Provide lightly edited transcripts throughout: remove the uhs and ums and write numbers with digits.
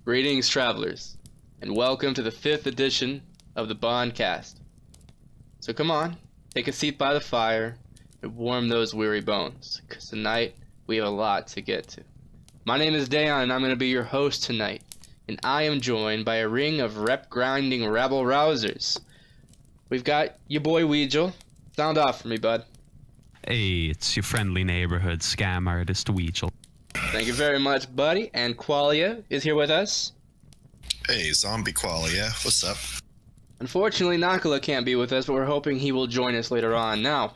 Greetings, travelers, and welcome to the 5th edition of the Boncast. So come on, take a seat by the fire and warm those weary bones, because tonight we have a lot to get to. My name is Dayon, and I'm going to be your host tonight, and I am joined by a ring of rep-grinding rabble-rousers. We've got your boy Wheegil. Sound off for me, bud. Hey, it's your friendly neighborhood scam artist, Wheegil. Thank you very much, buddy. And Qualia is here with us. Hey, zombie Qualia, what's up? Unfortunately, Nakala can't be with us, but we're hoping he will join us later on. Now,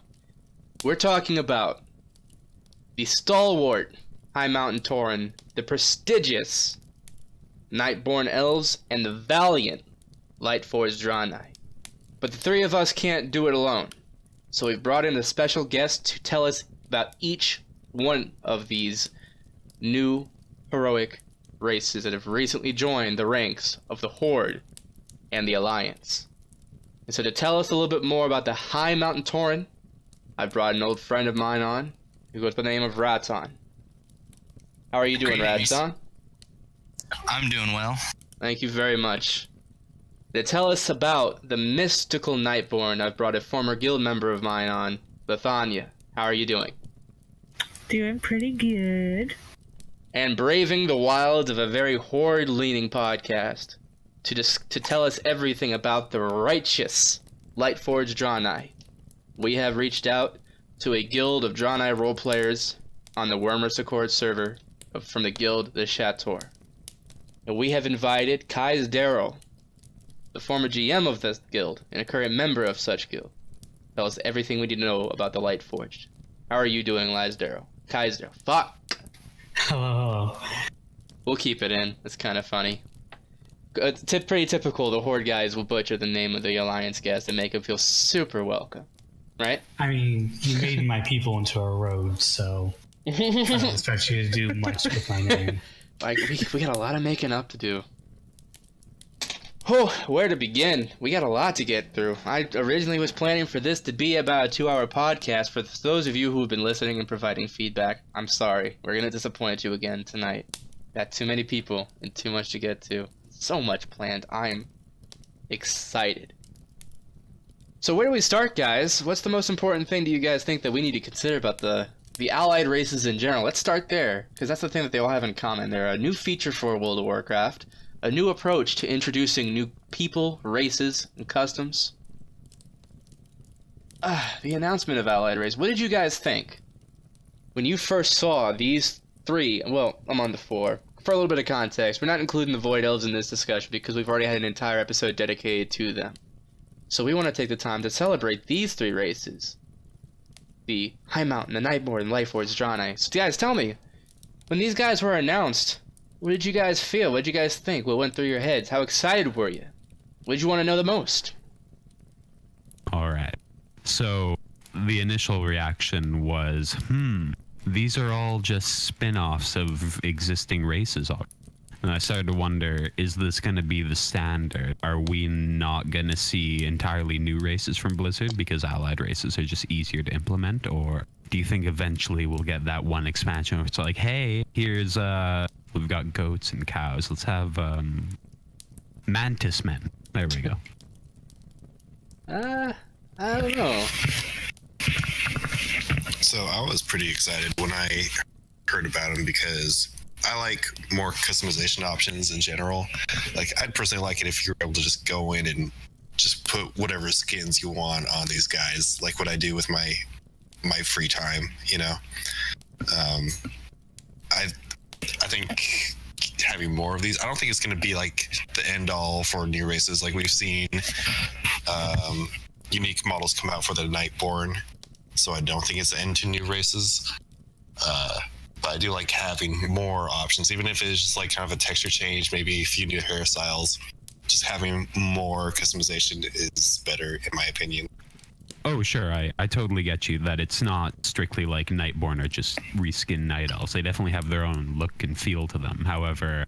we're talking about the stalwart Highmountain Tauren, the prestigious Nightborne elves, and the valiant Lightforged Draenei. But the three of us can't do it alone. So we've brought in a special guest to tell us about each one of these new heroic races that have recently joined the ranks of the Horde and the Alliance. And so to tell us a little bit more about the Highmountain Tauren, I've brought an old friend of mine on who goes by the name of Raton. How are you doing, Raton? I'm doing well. Thank you very much. To tell us about the mystical Nightborne, I've brought a former guild member of mine on, Lithiania. How are you doing? Doing pretty good. And braving the wilds of a very horde-leaning podcast to tell us everything about the righteous Lightforged Draenei. We have reached out to a guild of Draenei roleplayers on the Wormer's server from the guild the Chateau. And we have invited Kysderal, the former GM of this guild and a current member of such guild. Tell us everything we need to know about the Lightforged. How are you doing, Kysderal? Fuck! Hello. We'll keep it in. It's kind of funny. It's pretty typical. The Horde guys will butcher the name of the Alliance guest and make him feel super welcome. Right? I mean, you made my people into a road, so I don't expect you to do much with my name. Like, we got a lot of making up to do. Oh, where to begin? We got a lot to get through. I originally was planning for this to be about a 2-hour podcast. For those of you who have been listening and providing feedback, I'm sorry. We're going to disappoint you again tonight. Got too many people and too much to get to. So much planned. I'm excited. So where do we start, guys? What's the most important thing do you guys think that we need to consider about the allied races in general? Let's start there, because that's the thing that they all have in common. They're a new feature for World of Warcraft. A new approach to introducing new people, races, and customs. The announcement of Allied Race. What did you guys think when you first saw these three? Well, I'm on the 4. For a little bit of context, we're not including the Void Elves in this discussion because we've already had an entire episode dedicated to them. So we want to take the time to celebrate these 3 races. The Highmountain, the Nightborne, and Lightforged Draenei. So guys, tell me, when these guys were announced, what did you guys feel? What did you guys think? What went through your heads? How excited were you? What did you want to know the most? Alright. So, the initial reaction was, these are all just spin-offs of existing races. And I started to wonder, is this going to be the standard? Are we not going to see entirely new races from Blizzard because allied races are just easier to implement? Or do you think eventually we'll get that one expansion where it's like, hey, here's we've got goats and cows. Let's have mantis men. There we go. I don't know. So I was pretty excited when I heard about them because I like more customization options in general. Like, I'd personally like it if you were able to just go in and just put whatever skins you want on these guys, like what I do with my free time, you know? I think having more of these, I don't think it's going to be like the end all for new races. Like, we've seen unique models come out for the Nightborne, so I don't think it's the end to new races. But I do like having more options, even if it's just like kind of a texture change, maybe a few new hairstyles. Just having more customization is better, in my opinion. Oh, sure. I totally get you that it's not strictly like Nightborne or just reskin Night Elves. They definitely have their own look and feel to them. However,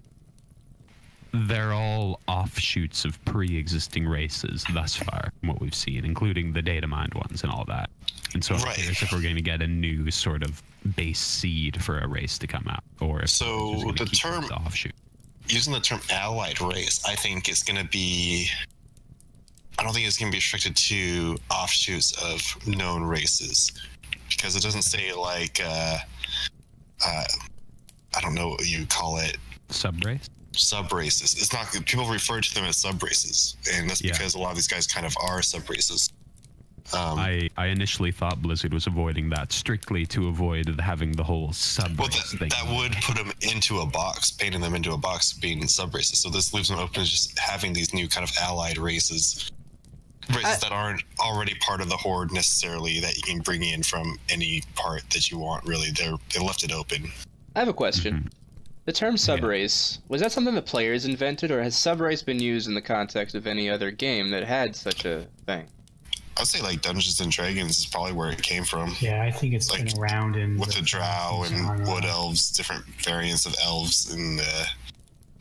they're all offshoots of pre-existing races thus far, from what we've seen, including the data mined ones and all that. And so I'm curious if we're going to get a new sort of base seed for a race to come out, or if so the term the offshoot. using the term allied race, I think it's going to be. I don't think it's going to be restricted to offshoots of known races, because it doesn't say like I don't know what you call it. Subrace? Sub-races. It's not. People refer to them as sub-races, and that's because a lot of these guys kind of are sub-races. I initially thought Blizzard was avoiding that strictly to avoid having the whole sub Well, thing. that would put them into a box, painting them into a box, being sub-races. So this leaves them open to just having these new kind of allied races that aren't already part of the horde necessarily, that you can bring in from any part that you want. Really, they left it open. I have a question. Mm-hmm. The term subrace, was that something the players invented, or has subrace been used in the context of any other game that had such a thing? I'd say like Dungeons and Dragons is probably where it came from. Yeah, I think it's been around in with the drow and genre. wood elves, different variants of elves, and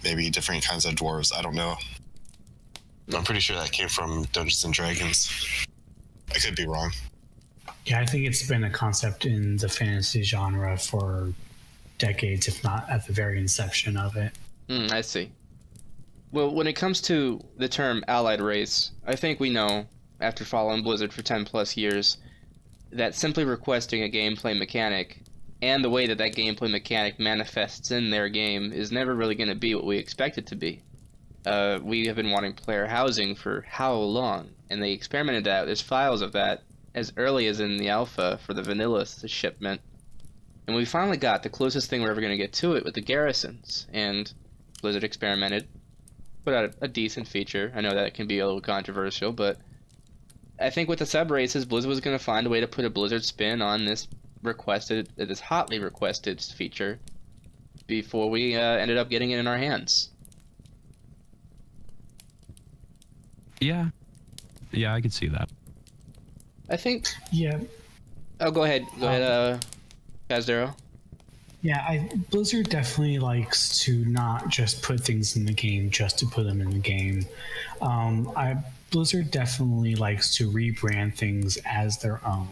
maybe different kinds of dwarves. I don't know. I'm pretty sure that came from Dungeons and Dragons. I could be wrong. Yeah, I think it's been a concept in the fantasy genre for decades, if not at the very inception of it. I see. Well, when it comes to the term allied race, I think we know, after following Blizzard for 10 plus years, that simply requesting a gameplay mechanic and the way that that gameplay mechanic manifests in their game is never really going to be what we expect it to be. We have been wanting player housing for how long? And they experimented that. There's files of that as early as in the alpha for the vanilla shipment. And we finally got the closest thing we're ever going to get to it with the garrisons. And Blizzard experimented, put out a decent feature. I know that can be a little controversial, but I think with the sub-races, Blizzard was going to find a way to put a Blizzard spin on this hotly requested feature before we ended up getting it in our hands. Yeah, I could see that. I think... Yeah. Oh, go ahead, Kysderal. Yeah, Blizzard definitely likes to not just put things in the game just to put them in the game. Blizzard definitely likes to rebrand things as their own.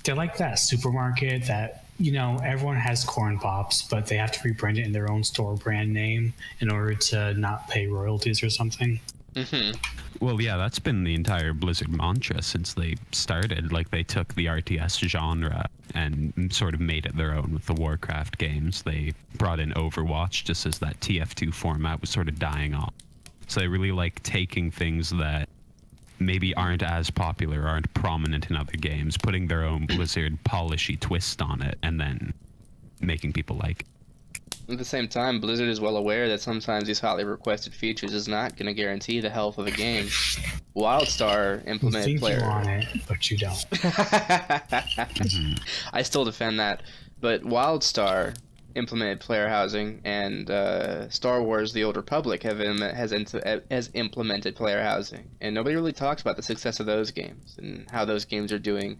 They're like that supermarket that, everyone has corn pops, but they have to rebrand it in their own store brand name in order to not pay royalties or something. Mm-hmm. Well, yeah, that's been the entire Blizzard mantra since they started. Like, they took the RTS genre and sort of made it their own with the Warcraft games. They brought in Overwatch just as that TF2 format was sort of dying off. So they really like taking things that maybe aren't as popular, aren't prominent in other games, putting their own Blizzard polishy twist on it, and then making people like it. At the same time, Blizzard is well aware that sometimes these hotly requested features is not going to guarantee the health of a game. WildStar implemented you think player... you want it, but you don't. I still defend that. But WildStar implemented player housing, and Star Wars The Old Republic has implemented player housing. And nobody really talks about the success of those games and how those games are doing.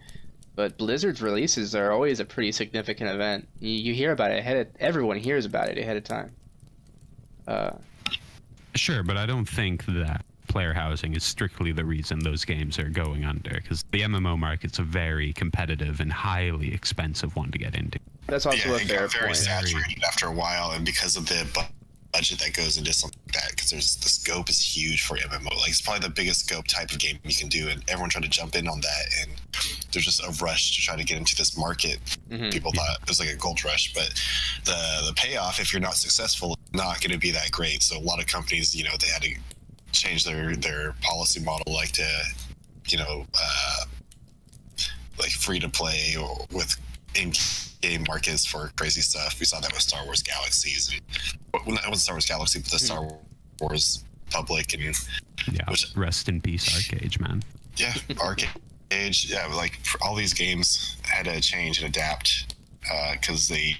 But Blizzard's releases are always a pretty significant event. You hear about it everyone hears about it ahead of time. Sure, but I don't think that player housing is strictly the reason those games are going under, because the MMO market's a very competitive and highly expensive one to get into. That's also a it fair got very point. saturated after a while, and because of the budget that goes into something like that, because the scope is huge for MMO. Like, it's probably the biggest scope type of game you can do, and everyone tried to jump in on that, and there's just a rush to try to get into this market. Mm-hmm. People thought it was like a gold rush, but the payoff, if you're not successful, is not going to be that great. So a lot of companies, they had to change their policy model, like to, like free to play or with in-game markets for crazy stuff. We saw that with Star Wars Galaxies, and well, not with Star Wars Galaxy, but the Star Wars Public, and rest in peace, Arcade, man. Yeah, Arcade. Yeah, like all these games had to change and adapt because they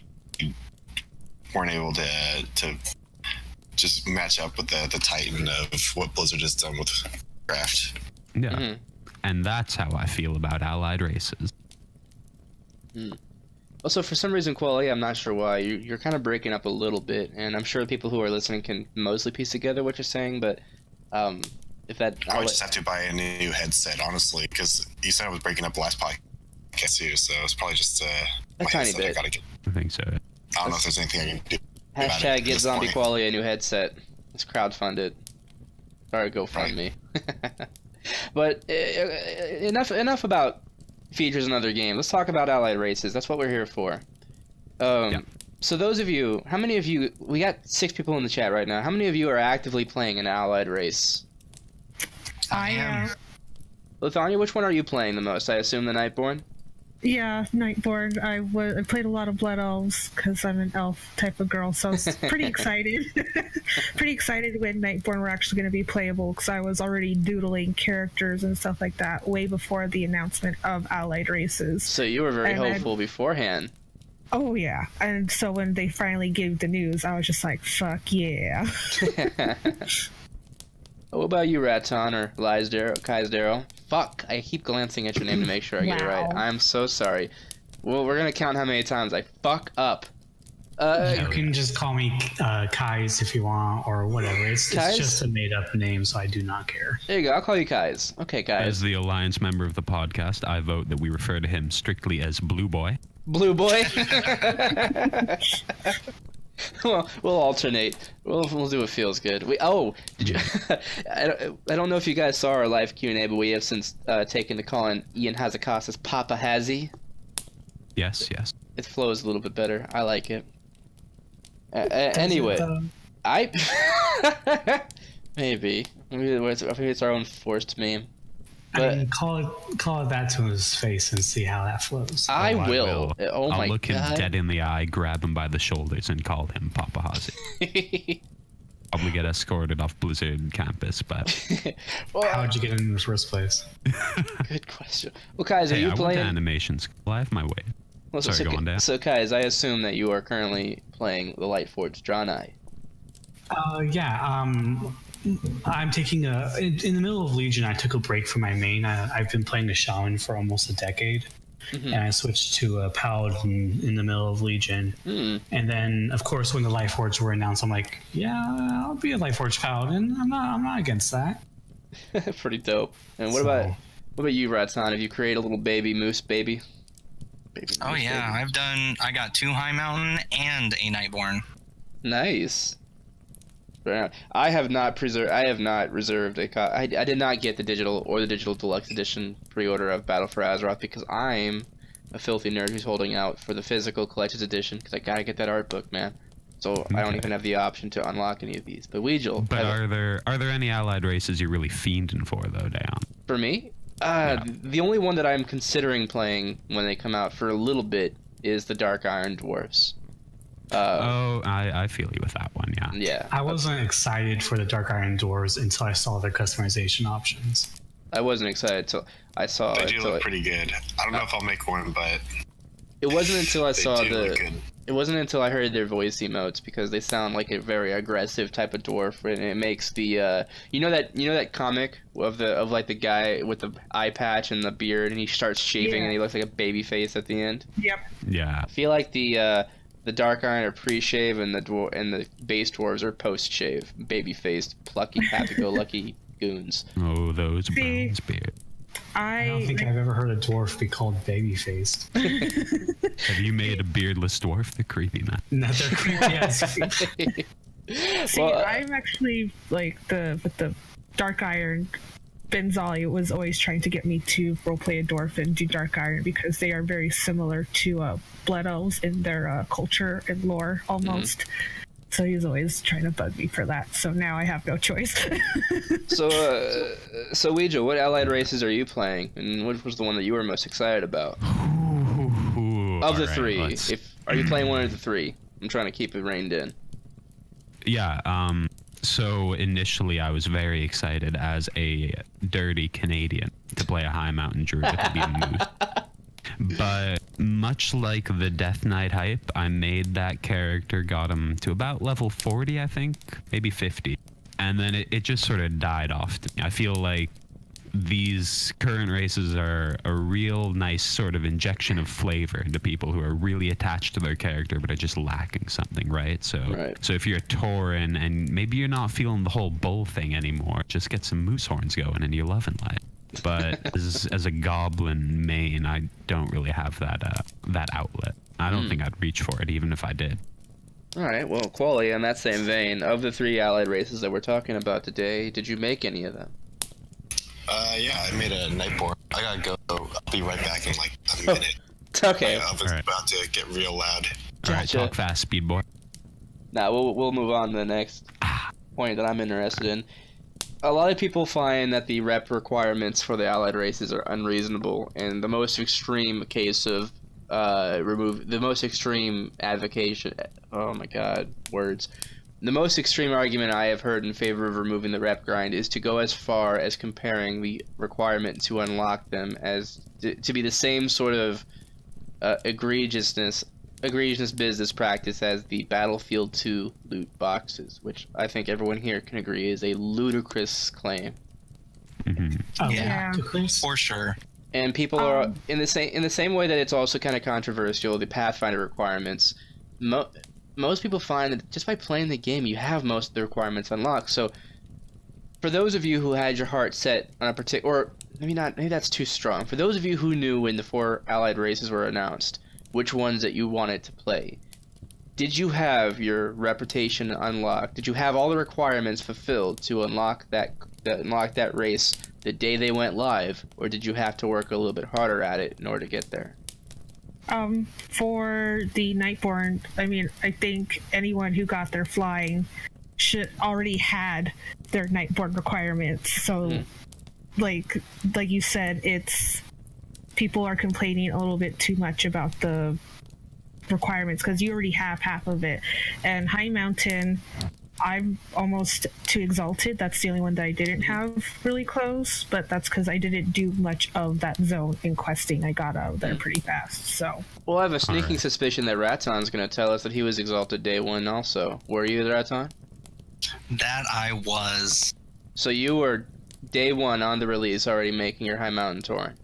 weren't able to just match up with the titan of what Blizzard has done with Warcraft. Yeah, Mm-hmm. and that's how I feel about allied races. Also, for some reason, Qualia, I'm not sure why, you're kind of breaking up a little bit, and I'm sure people who are listening can mostly piece together what you're saying, but if that... I would just have to buy a new headset, honestly, because you said I was breaking up last podcast too, so it's probably just a tiny bit. I think so. I don't know if there's anything I can do Hashtag get zombie Qualia a new headset. It's crowdfunded. Or GoFundMe. But enough about features in other games. Let's talk about allied races. That's what we're here for. So those of you, how many of you, we got 6 people in the chat right now. How many of you are actively playing an allied race? I am. Lithiania, which one are you playing the most? I assume the Nightborne? Yeah, Nightborne. I played a lot of Blood Elves because I'm an elf type of girl, so I was pretty excited. Pretty excited when Nightborne were actually going to be playable because I was already doodling characters and stuff like that way before the announcement of allied races. So you were very hopeful beforehand. Oh yeah, and so when they finally gave the news, I was just like, fuck yeah. What about you, Raton or Kysderal? Fuck, I keep glancing at your name to make sure I get it right. I'm so sorry. Well, we're gonna count how many times I fuck up. You can just call me Kais if you want, or whatever. It's just a made-up name, so I do not care. There you go, I'll call you Kais. Okay, guys. As the Alliance member of the podcast, I vote that we refer to him strictly as Blue Boy. Blue Boy? Well, we'll alternate. We'll do what feels good. Did you? I don't know if you guys saw our live Q&A, but we have since taken to calling Ian Hazakas's Papa Hazi. Yes. It flows a little bit better. I like it. Anyway, maybe it's our own forced meme. But I mean, call it that to his face and see how that flows. I will. Oh my God. I'll look him dead in the eye, grab him by the shoulders, and call him Papa Hazi. Probably get escorted off Blizzard campus, but... How'd you get in the first place? Good question. Well, Kais, are you playing... I went to animations. I have my way. Well, Sorry, go on, Dan. So, Kais, I assume that you are currently playing the Lightforged Draenei. Yeah, I'm taking in the middle of Legion, I took a break from my main. I've been playing a Shaman for almost a decade. Mm-hmm. And I switched to a Paladin in the middle of Legion. Mm. And then, of course, when the Lightforged were announced, I'm like, yeah, I'll be a Lightforged Paladin. I'm not against that. Pretty dope. And what about you, Raton? Have you created a little baby moose baby? Oh yeah, I got 2 Highmountain and a Nightborne. Nice. I have not reserved a copy. I did not get the digital or the digital deluxe edition pre-order of Battle for Azeroth because I'm a filthy nerd who's holding out for the physical collector's edition because I gotta get that art book, man. So okay. I don't even have the option to unlock any of these. But Wheegil. But are there any allied races you're really fiending for though, Dayon? For me, the only one that I'm considering playing when they come out for a little bit is the Dark Iron Dwarfs. I feel you with that one, yeah. Yeah. I wasn't excited for the Dark Iron Doors until I saw their customization options. I wasn't excited until I saw it. They do look pretty good. I don't know if I'll make one, but it wasn't until I saw it wasn't until I heard their voice emotes because they sound like a very aggressive type of dwarf, and it makes the you know that comic of the guy with the eye patch and the beard, and he starts shaving and he looks like a baby face at the end. Yep. Yeah. I feel like the Dark Iron are pre-shave and the base dwarves are post-shave, baby-faced, plucky, happy-go-lucky goons. Oh, those bronze beard. I don't think I've ever heard a dwarf be called baby-faced. Have you made a beardless dwarf? They're creepy, man. No, they're creepy. Yes. See, I'm actually like with the Dark Iron. Benzali was always trying to get me to roleplay a dwarf and do Dark Iron because they are very similar to Blood Elves in their culture and lore almost. So he's always trying to bug me for that. So now I have no choice. So Wheegil, what allied races are you playing, and what was the one that you were most excited about? Of the three, are you playing one of the three? I'm trying to keep it reined in. Yeah. So initially, I was very excited as a dirty Canadian to play a Highmountain Druid to be a moose. But much like the Death Knight hype, I made that character, got him to about level 40, I think, maybe 50. And then it just sort of died off to me. I feel like these current races are a real nice sort of injection of flavor into people who are really attached to their character but are just lacking something, right? So if you're a Tauren and maybe you're not feeling the whole bull thing anymore, just get some moose horns going and you're loving life. But as a goblin main, I don't really have that outlet. I don't think I'd reach for it even if I did. Alright, well, Qualia, in that same vein, of the 3 allied races that we're talking about today, did you make any of them? Yeah, I made a Nightborne. I gotta go. I'll be right back in like a minute. Okay. My oven's about to get real loud. Alright, talk fast, speed boy. Now, we'll move on to the next point that I'm interested in. A lot of people find that the rep requirements for the allied races are unreasonable, and the most extreme case of the most extreme advocation. Oh my God, words. The most extreme argument I have heard in favor of removing the rep grind is to go as far as comparing the requirement to unlock them as to be the same sort of egregious business practice as the Battlefield 2 loot boxes, which I think everyone here can agree is a ludicrous claim. Mm-hmm. Oh, Yeah. yeah. For sure. And people are in the same way that it's also kind of controversial. The Pathfinder requirements, most people find that just by playing the game, you have most of the requirements unlocked. So, for those of you who had your heart set on a particular, or maybe not, maybe that's too strong. For those of you who knew when the 4 allied races were announced, which ones that you wanted to play, did you have your reputation unlocked? Did you have all the requirements fulfilled to unlock that race the day they went live, or did you have to work a little bit harder at it in order to get there? For the Nightborne, I mean, I think anyone who got their flying should already had their Nightborne requirements. So, like you said, it's people are complaining a little bit too much about the requirements because you already have half of it. And Highmountain, I'm almost too exalted. That's the only one that I didn't have really close, but that's because I didn't do much of that zone in questing. I got out of there pretty fast, so. Well, I have a sneaking suspicion that Raton's going to tell us that he was exalted day 1 also. Were you, Raton? That I was. So you were day 1 on the release already making your Highmountain Tauren.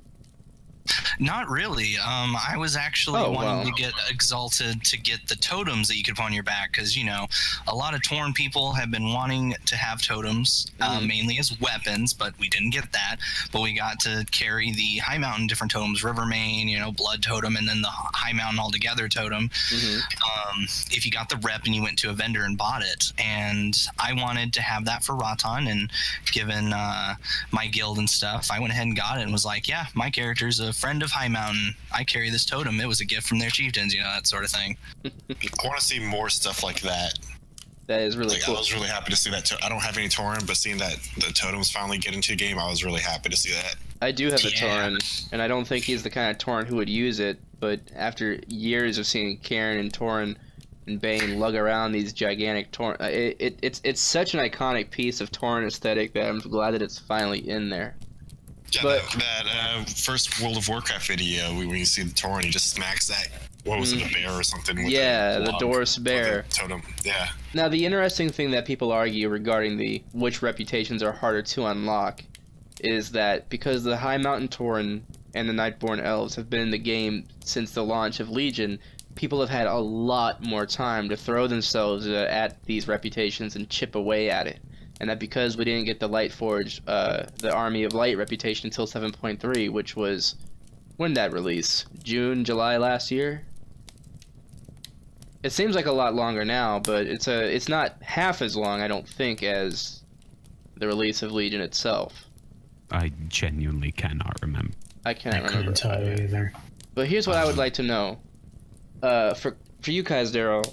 Not really. I was actually wanting to get exalted to get the totems that you could put on your back, because, you know, a lot of Tauren people have been wanting to have totems, mainly as weapons, but we didn't get that. But we got to carry the Highmountain different totems, Rivermane, you know, Blood Totem, and then the Highmountain Altogether totem. If you got the rep and you went to a vendor and bought it. And I wanted to have that for Raton, and given my guild and stuff, I went ahead and got it and was like, yeah, my character's a friend of Highmountain. I carry this totem. It was a gift from their chieftains, you know, that sort of thing. I want to see more stuff like that. That is really cool. I was really happy to see that. I don't have any Tauren, but seeing that the totems finally get into the game, I was really happy to see that. I do have a Tauren, and I don't think he's the kind of Tauren who would use it, but after years of seeing Karen and Tauren and Bane lug around these gigantic Tauren, it's such an iconic piece of Tauren aesthetic that I'm glad that it's finally in there. Yeah, but that first World of Warcraft video, when you see the Tauren, he just smacks that. What was it, a bear or something? With the Doris bear. Totem. Yeah. Now, the interesting thing that people argue regarding which reputations are harder to unlock is that because the Highmountain Tauren and the Nightborne Elves have been in the game since the launch of Legion, people have had a lot more time to throw themselves at these reputations and chip away at it. And that because we didn't get the Lightforged, the Army of Light reputation until 7.3, which was, when did that release? June, July last year? It seems like a lot longer now, but it's not half as long, I don't think, as the release of Legion itself. I genuinely cannot remember. I cannot remember. Couldn't tell you either. But here's what I would like to know. For you, Kysderal,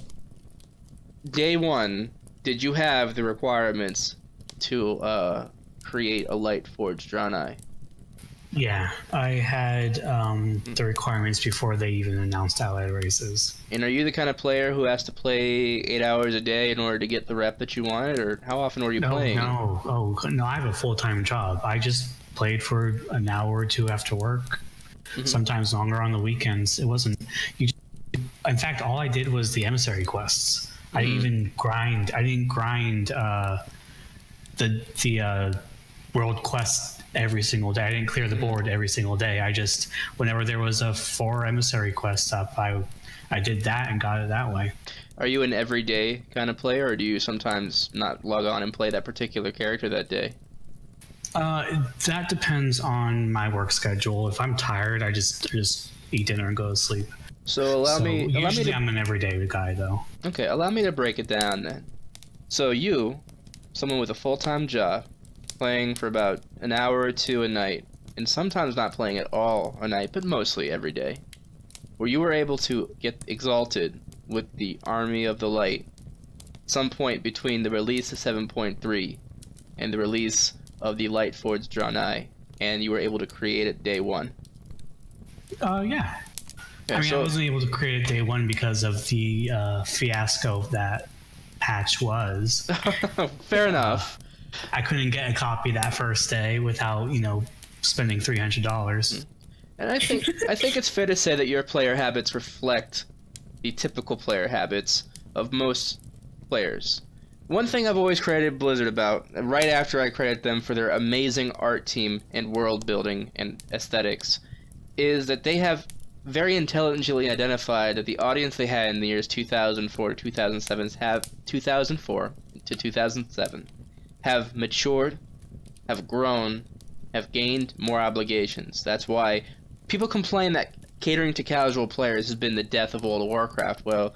day 1, did you have the requirements to create a Lightforged Draenei? Yeah, I had the requirements before they even announced allied races. And are you the kind of player who has to play 8 hours a day in order to get the rep that you wanted, or how often were you playing? No, I have a full-time job. I just played for an hour or 2 after work, sometimes longer on the weekends. It wasn't... in fact, all I did was the emissary quests. I didn't grind the world quest every single day. I didn't clear the board every single day. I just, whenever there was a 4 emissary quest up, I did that and got it that way. Are you an everyday kind of player, or do you sometimes not log on and play that particular character that day? That depends on my work schedule. If I'm tired, I just eat dinner and go to sleep. So usually I'm an everyday guy though. Okay, allow me to break it down then. So you, someone with a full-time job, playing for about an hour or two a night, and sometimes not playing at all a night, but mostly every day, where you were able to get exalted with the Army of the Light some point between the release of 7.3 and the release of the Lightforged Draenei, and you were able to create it day one. Yeah. I mean, I wasn't able to create it day one because of the fiasco that patch was. Fair enough. I couldn't get a copy that first day without, spending $300. And I think it's fair to say that your player habits reflect the typical player habits of most players. One thing I've always credited Blizzard about, right after I credit them for their amazing art team and world building and aesthetics, is that they have very intelligently identified that the audience they had in the years 2004 to 2007 have matured, have grown, have gained more obligations. That's why people complain that catering to casual players has been the death of World of Warcraft. Well,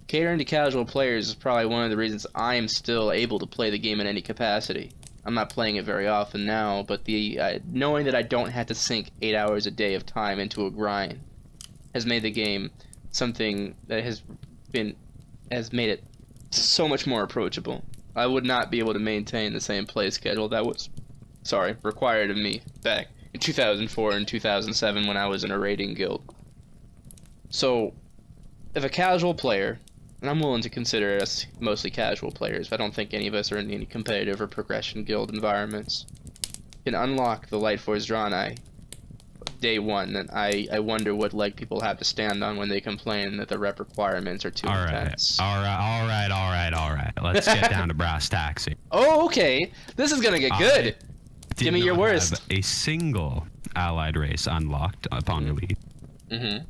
catering to casual players is probably one of the reasons I am still able to play the game in any capacity. I'm not playing it very often now, but the knowing that I don't have to sink 8 hours a day of time into a grind has made the game something that has made it so much more approachable. I would not be able to maintain the same play schedule that was, required of me back in 2004 and 2007 when I was in a raiding guild. So, if a casual player, and I'm willing to consider us mostly casual players, I don't think any of us are in any competitive or progression guild environments, can unlock the Lightforged Draenei day one, and I wonder what leg people have to stand on when they complain that the rep requirements are too intense. All right. Let's get down to brass tacks here. Oh, okay. This is gonna get good. Give me your worst. Have a single allied race unlocked upon release.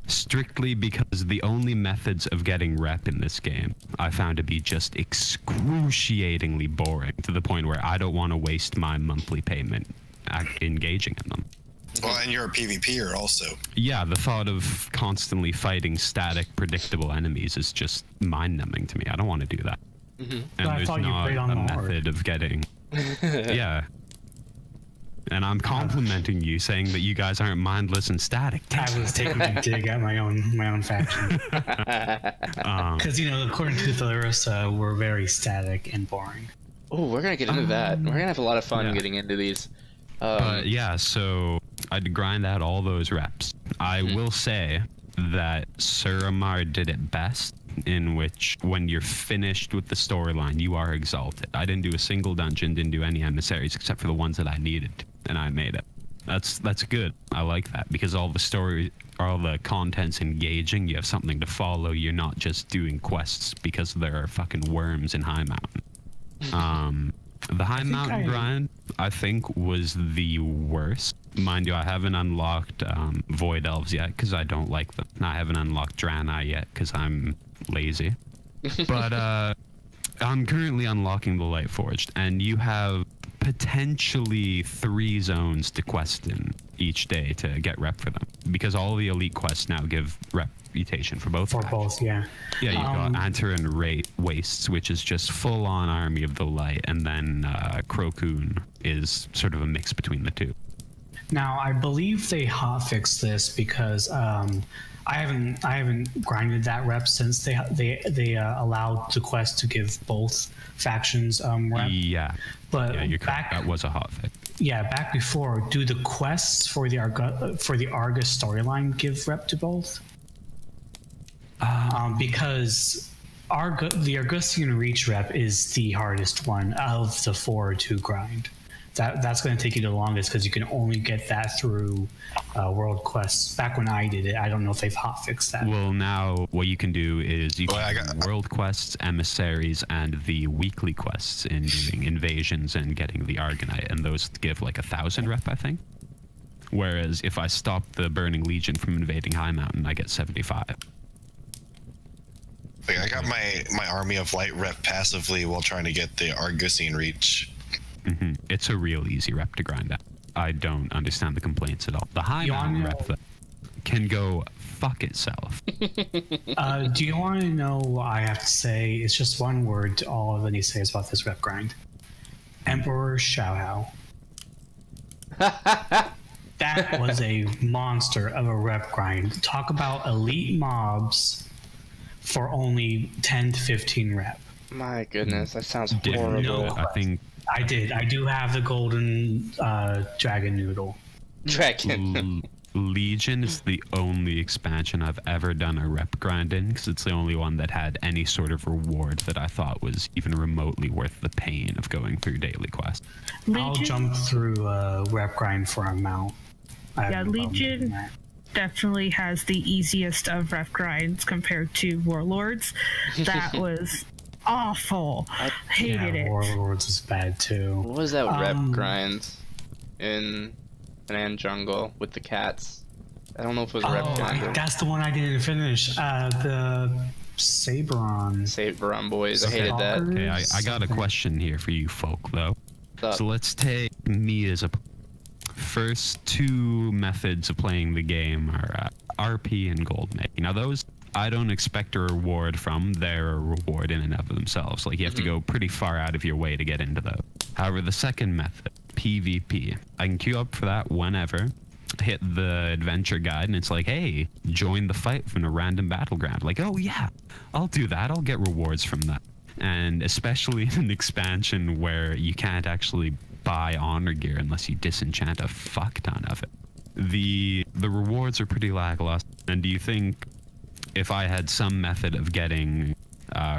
Strictly because the only methods of getting rep in this game I found to be just excruciatingly boring, to the point where I don't want to waste my monthly payment engaging in them. Well, and you're a PvPer also. Yeah, the thought of constantly fighting static, predictable enemies is just mind-numbing to me. I don't want to do that. And there's not a method of getting... Yeah. And I'm complimenting you, saying that you guys aren't mindless and static. I was taking a dig at my own faction. Because, according to Thelarus, we're very static and boring. Oh, we're going to get into that. We're going to have a lot of fun getting into these. But yeah, so I'd grind out all those reps. I will say that Suramar did it best, in which when you're finished with the storyline, you are exalted. I didn't do a single dungeon, didn't do any emissaries except for the ones that I needed, and I made it. That's good. I like that, because all the content's engaging. You have something to follow. You're not just doing quests because there are fucking worms in Highmountain. The Highmountain grind, I think, was the worst. Mind you, I haven't unlocked Void Elves yet because I don't like them. I haven't unlocked Draenei yet because I'm lazy. But I'm currently unlocking the Lightforged, and you have potentially 3 zones to quest in each day to get rep for them, because all the elite quests now give reputation for both. For both, yeah. Yeah, you've got Antaran Wastes, which is just full-on Army of the Light, and then Crokun is sort of a mix between the two. Now, I believe they hotfixed this because I haven't grinded that rep since they allowed the quest to give both factions rep. Yeah, but yeah, you're correct. That was a hotfix. Yeah, back before, do the quests for the Argus storyline give rep to both? Because the Argustian Reach rep is the hardest one of the 4 to grind. That's going to take you the longest because you can only get that through world quests. Back when I did it, I don't know if they've hotfixed that. Well, now what you can do is you can do world quests, emissaries, and the weekly quests in doing invasions and getting the Argonite, and those give like 1,000 rep, I think. Whereas if I stop the Burning Legion from invading Highmountain, I get 75. I got my Army of Light rep passively while trying to get the Argusian Reach. It's a real easy rep to grind out. I don't understand the complaints at all. The Highmountain rep, though, can go fuck itself. Do you want to know what I have to say? It's just one word to all of any says about this rep grind. Emperor Xiaohao. That was a monster of a rep grind. Talk about elite mobs for only 10 to 15 rep. My goodness, that sounds Didn't horrible. know it. I think I did. I do have the golden dragon noodle. Dragon. Legion is the only expansion I've ever done a rep grind in, because it's the only one that had any sort of reward that I thought was even remotely worth the pain of going through daily quests. I'll jump through a rep grind for a mount. Yeah, Legion definitely has the easiest of rep grinds compared to Warlords. That was awful. I hated it. Warlords is bad too. What was that rep grind in An Jungle with the cats? I don't know if it was a rep grind. That's the one I didn't finish. The Saberon boys. I hated that. Okay, I got a question here for you folk, though. So let's take me as a... First two methods of playing the game are RP and gold making. Now those, I don't expect a reward from. They're a reward in and of themselves. Like, you have to go pretty far out of your way to get into those. However, the second method, PvP, I can queue up for that whenever, hit the adventure guide, and it's like, hey, join the fight from a random battleground. Like, oh yeah, I'll do that. I'll get rewards from that. And especially in an expansion where you can't actually buy honor gear unless you disenchant a fuck ton of it. The rewards are pretty lackluster. And do you think if I had some method of getting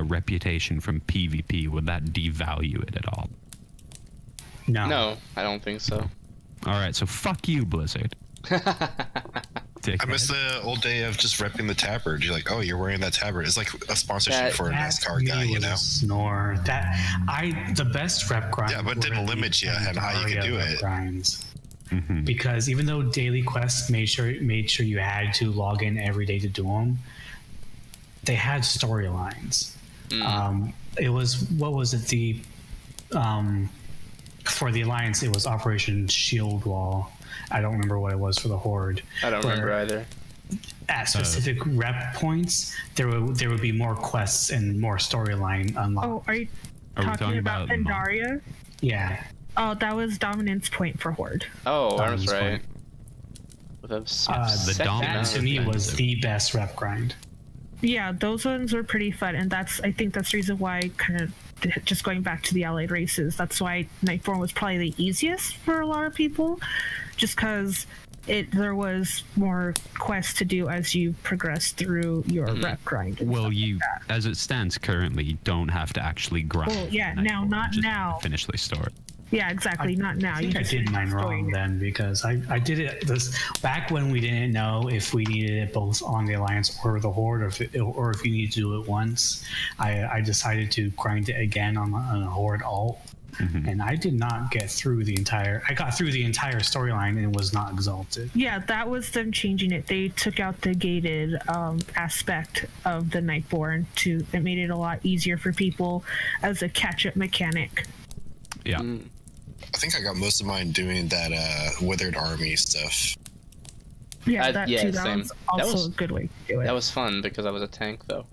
reputation from PvP, would that devalue it at all? No, I don't think so. All right, so fuck you, Blizzard. I miss the old day of just repping the tabard. You're like, oh, you're wearing that tabard. It's like a sponsorship for a NASCAR guy, you know? Snore. The best rep grind. Yeah, but it didn't limit you and how you could do it. Grinds. Because even though daily quests made sure you had to log in every day to do them, they had storylines. It was, what was it, for the Alliance, it was Operation Shield Wall. I don't remember what it was for the Horde. I don't remember either. At specific rep points, there would be more quests and more storyline unlocked. Oh, are you talking about Pandaria? Yeah. Oh, that was Dominance Point for Horde. Oh, I was right. That to me was the best rep grind. Yeah, those ones were pretty fun, and I think that's the reason why, kind of just going back to the allied races, that's why Nightborne was probably the easiest for a lot of people, just because there was more quests to do as you progress through your rep grind. Well, as it stands currently, you don't have to actually grind. Oh yeah, not now. Finish the story. Yeah, exactly. Not now. I think I did mine wrong then, because I did it back when we didn't know if we needed it both on the Alliance or the Horde, or if you need to do it once. I decided to grind it again on a Horde alt, and I did not get through the entire. I got through the entire storyline and was not exalted. Yeah, that was them changing it. They took out the gated aspect of the Nightborne it made it a lot easier for people as a catch-up mechanic. Yeah. I think I got most of mine doing that Withered Army stuff. Yeah, that too. Same. That was also a good way to do it. That was fun because I was a tank, though.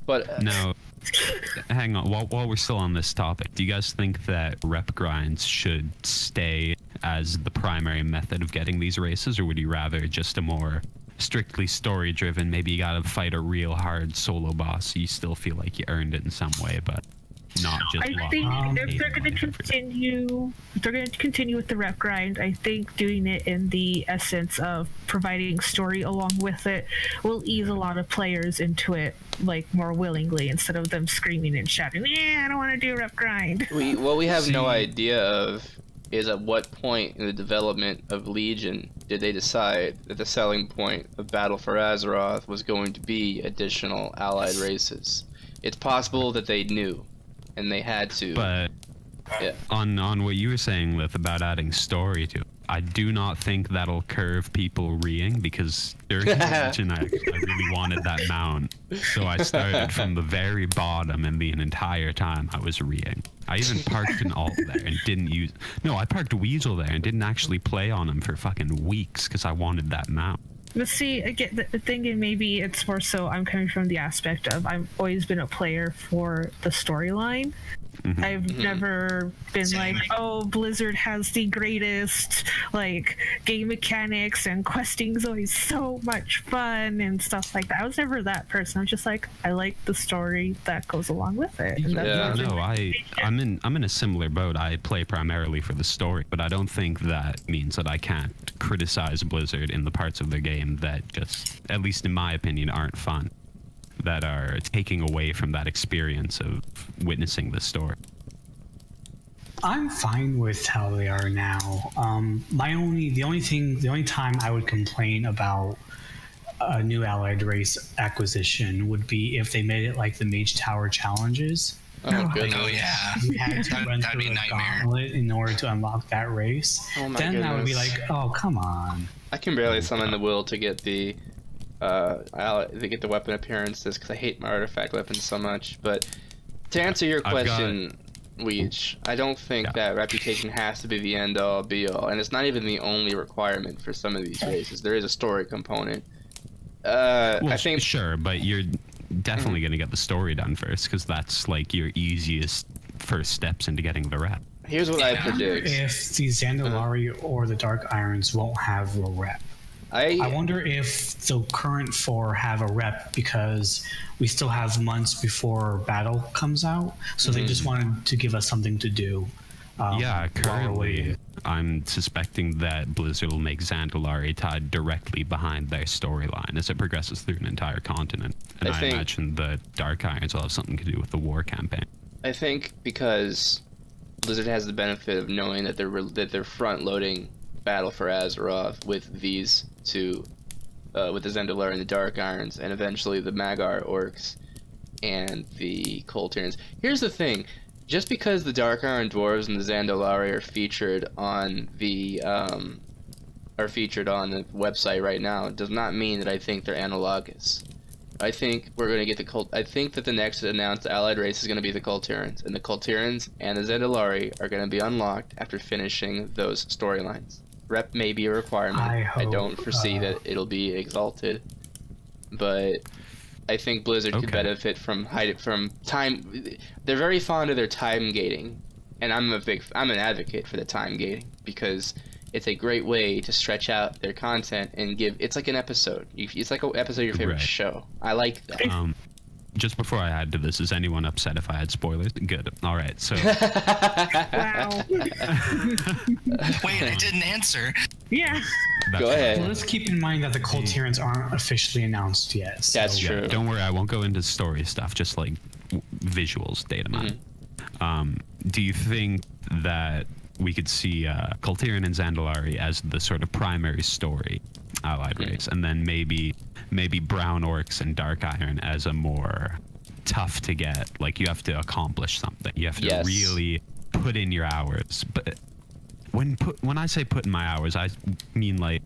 But now, hang on. While we're still on this topic, do you guys think that rep grinds should stay as the primary method of getting these races, or would you rather just a more strictly story-driven, maybe you gotta fight a real hard solo boss so you still feel like you earned it in some way, but not just I think if they're going to continue with the rep grind, I think doing it in the essence of providing story along with it will ease a lot of players into it, like, more willingly, instead of them screaming and shouting, I don't want to do a rep grind. What we have no idea of is at what point in the development of Legion did they decide that the selling point of Battle for Azeroth was going to be additional allied races. It's possible that they knew and they had to. But yeah. on what you were saying, Lith, about adding story to it, I do not think that'll curve people reeing, because during Legion I really wanted that mount. So I started from the very bottom, and the entire time I was reeing. I even parked an alt there and didn't use... No, I parked Wheegil there and didn't actually play on him for fucking weeks because I wanted that mount. But see, again, the thing, and maybe it's more so I'm coming from the aspect of I've always been a player for the storyline. I've never been like, oh, Blizzard has the greatest like game mechanics and questing is always so much fun and stuff like that. I was never that person. I'm just like, I like the story that goes along with it. And I'm in a similar boat. I play primarily for the story, but I don't think that means that I can't criticize Blizzard in the parts of the game that just, at least in my opinion, aren't fun, that are taking away from that experience of witnessing the story. I'm fine with how they are now. The only time I would complain about a new allied race acquisition would be if they made it like the Mage Tower challenges. Oh, goodness. Oh yeah, You had to run that'd be through a a nightmare. gauntlet in order to unlock that race. Oh my Then I would be goodness. like, oh, come on. I can barely summon the will to get the weapon appearances because I hate my artifact weapons so much. But to answer your question, Weege, I don't think that reputation has to be the end all be all, and it's not even the only requirement for some of these races. There is a story component. I think sure, but you're definitely going to get the story done first because that's like your easiest first steps into getting the rep. here's what I predict. If the Zandalari or the Dark Irons won't have a rep. I wonder if the current 4 have a rep because we still have months before battle comes out, so they just wanted to give us something to do. Currently, I'm suspecting that Blizzard will make Zandalari tied directly behind their storyline as it progresses through an entire continent. And I imagine the Dark Irons will have something to do with the war campaign. I think because Blizzard has the benefit of knowing that they're front-loading Battle for Azeroth with these two, with the Zandalari and the Dark Irons, and eventually the Magar Orcs and the Colterns. Here's the thing: just because the Dark Iron Dwarves and the Zandalari are featured on the website right now, does not mean that I think they're analogous. I think we're going to get I think that the next announced allied race is going to be the Colterns, and the Colterns and the Zandalari are going to be unlocked after finishing those storylines. Rep may be a requirement. I don't foresee that it'll be exalted, but I think Blizzard could benefit from time. They're very fond of their time gating, and I'm an advocate for the time gating because it's a great way to stretch out their content and it's like an episode. It's like an episode of your favorite show. I like that. Just before I add to this, is anyone upset if I had spoilers? Good. All right. So. Wow. Wait, I didn't answer. Yeah. Go ahead. Well, let's keep in mind that the Colterns aren't officially announced yet. So. That's true. Don't worry, I won't go into story stuff. Just like visuals, data mine. Do you think that we could see Colteran and Zandalari as the sort of primary story allied race, and then maybe brown orcs and dark iron as a more tough to get, like you have to accomplish something, you have to really put in your hours. But when I say put in my hours, I mean like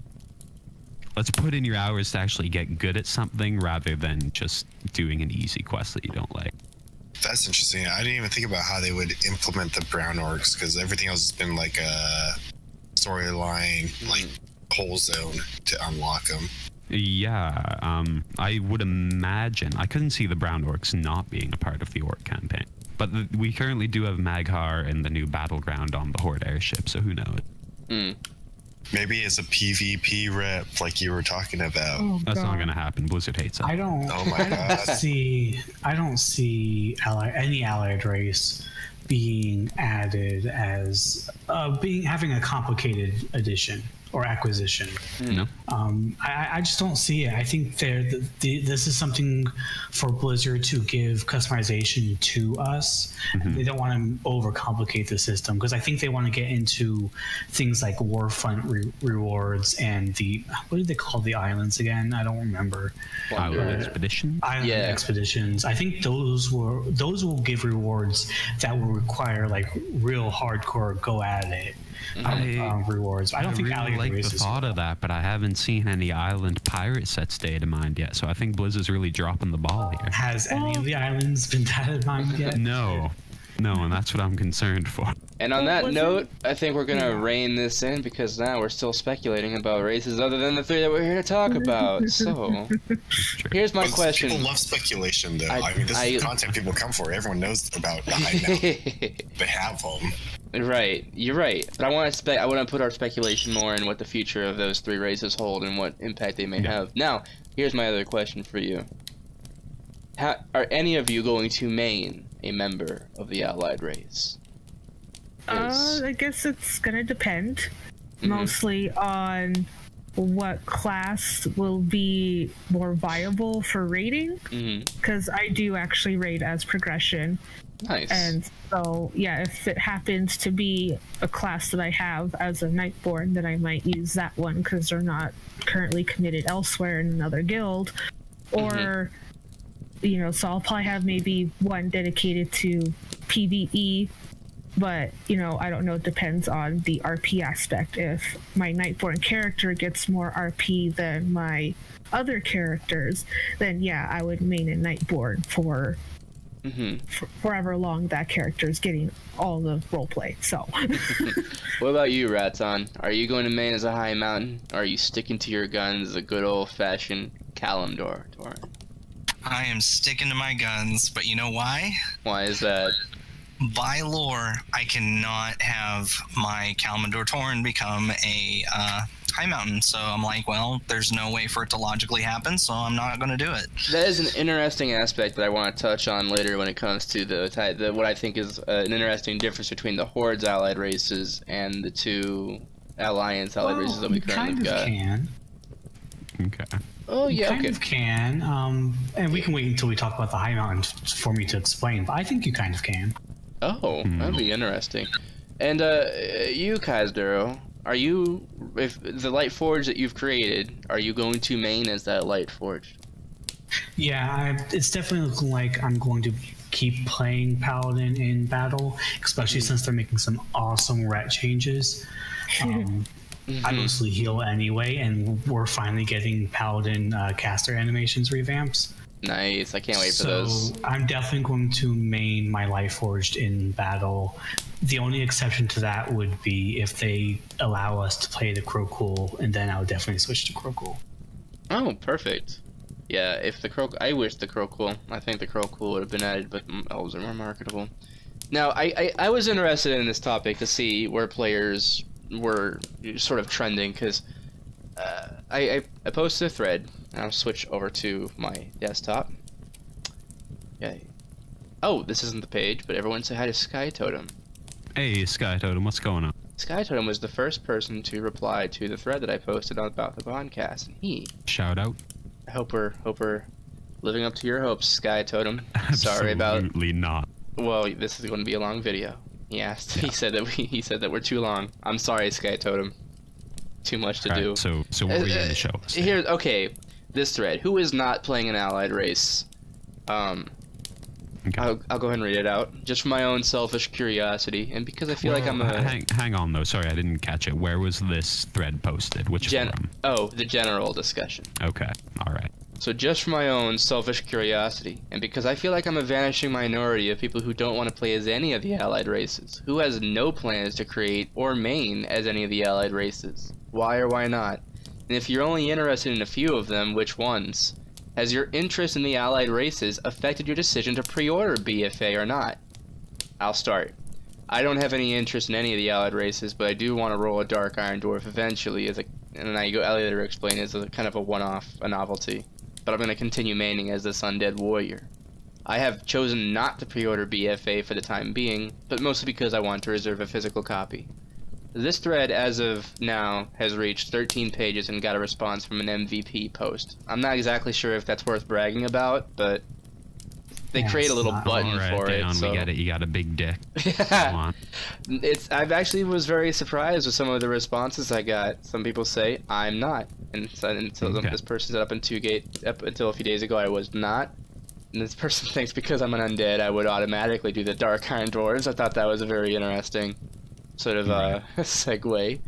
let's put in your hours to actually get good at something rather than just doing an easy quest that you don't like. That's interesting. I didn't even think about how they would implement the brown orcs because everything else has been like a storyline, like whole zone to unlock them. Yeah, I would imagine. I couldn't see the brown orcs not being a part of the orc campaign. But we currently do have Maghar in the new battleground on the Horde airship, so who knows? Maybe it's a PvP rep like you were talking about. Oh, That's not going to happen. Blizzard hates it. I don't see any allied race being added as having a complicated addition or acquisition. No. I just don't see it. I think this is something for Blizzard to give customization to us. They don't want to overcomplicate the system because I think they want to get into things like Warfront rewards and what did they call the islands again? I don't remember. Island expedition. Island expeditions. I think those will give rewards that will require like real hardcore go at it. Rewards. I don't think really like the thought of that, but I haven't seen any island pirate sets data mined yet, so I think Blizzard's really dropping the ball here. Has any of the islands been data mined yet? No, and that's what I'm concerned for. And on that note, I think we're gonna rein this in because now we're still speculating about races other than the three that we're here to talk about. So, here's my question. People love speculation, though. I mean, this is the content people come for. Everyone knows about the Highmountain. They have them. Right, you're right. But I want to put our speculation more in what the future of those three races hold and what impact they may have. Now, here's my other question for you. Are any of you going to main a member of the allied race? I guess it's gonna depend mostly on what class will be more viable for raiding. Because I do actually raid as progression. Nice. And so, yeah, if it happens to be a class that I have as a Nightborne, then I might use that one because they're not currently committed elsewhere in another guild. Or, you know, so I'll probably have maybe one dedicated to PvE. But, you know, I don't know, it depends on the RP aspect. If my Nightborne character gets more RP than my other characters, then yeah, I would main a Nightborne for forever long that character is getting all the roleplay. So, what about you, Raton? Are you going to main as a Highmountain, or are you sticking to your guns as a good old-fashioned Kalimdor Tauren? I am sticking to my guns, but you know why? Why is that? By lore, I cannot have my Kalimdor Tauren become a Highmountain. So I'm like, well, there's no way for it to logically happen, so I'm not going to do it. That is an interesting aspect that I want to touch on later when it comes to the what I think is an interesting difference between the Horde's allied races and the two Alliance allied races that we currently got. Can. Okay. Oh yeah, kind of can. And we can wait until we talk about the Highmountain for me to explain, but I think you kind of can. Oh, that'd be interesting. And you, Kysderal, are you, if the Lightforged that you've created, are you going to main as that Lightforged? Yeah, it's definitely looking like I'm going to keep playing Paladin in battle, especially since they're making some awesome ret changes. I mostly heal anyway, and we're finally getting Paladin caster animations revamps. Nice, I can't wait for those. So I'm definitely going to main my Lightforged in battle. The only exception to that would be if they allow us to play the Crowcool, and then I would definitely switch to Crowcool. Oh, perfect. Yeah, if the I wish the Crowcool. I think the Crowcool would have been added, but elves are more marketable. Now, I was interested in this topic to see where players were sort of trending, because I posted a thread, and I'll switch over to my desktop. Okay. Oh, this isn't the page, but everyone say hi to Sky Totem. Hey, Sky Totem, what's going on? Sky Totem was the first person to reply to the thread that I posted about the Boncast, and he... Shout out. I hope we're living up to your hopes, Sky Totem. Sorry about... Absolutely not. Well, this is going to be a long video. He asked. Yeah. He said that we're too long. I'm sorry, Sky Totem. Too much to do. So what were you going to show us? Here, okay. This thread. Who is not playing an allied race? Okay. I'll go ahead and read it out, just for my own selfish curiosity, and because I feel like I'm a... Hang on, though. Sorry, I didn't catch it. Where was this thread posted? Which forum? Oh, the general discussion. Okay, all right. So just for my own selfish curiosity, and because I feel like I'm a vanishing minority of people who don't want to play as any of the allied races, who has no plans to create or main as any of the allied races. Why or why not? And if you're only interested in a few of them, which ones? Has your interest in the allied races affected your decision to pre-order BFA or not? I'll start. I don't have any interest in any of the allied races, but I do want to roll a Dark Iron Dwarf eventually, and then I later explain it as a kind of a one-off, a novelty. But I'm going to continue maining as this Undead Warrior. I have chosen not to pre-order BFA for the time being, but mostly because I want to reserve a physical copy. This thread, as of now, has reached 13 pages and got a response from an MVP post. I'm not exactly sure if that's worth bragging about, but they create a little button for Dayon, it. So. We get it. You got a big dick. Yeah. I've actually was very surprised with some of the responses I got. Some people say I'm not, and so this person said up until a few days ago I was not. And this person thinks because I'm an undead I would automatically do the Dark Iron Dwarves. I thought that was a very interesting sort of segue.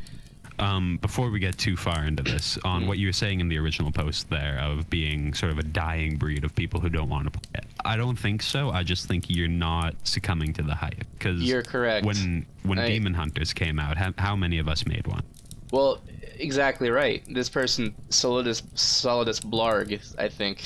Before we get too far into this, on what you were saying in the original post there of being sort of a dying breed of people who don't want to play it, I don't think so. I just think you're not succumbing to the hype. Because you're correct. When Demon Hunters came out, how many of us made one? Well, exactly right. This person, Solidus Blarg, I think.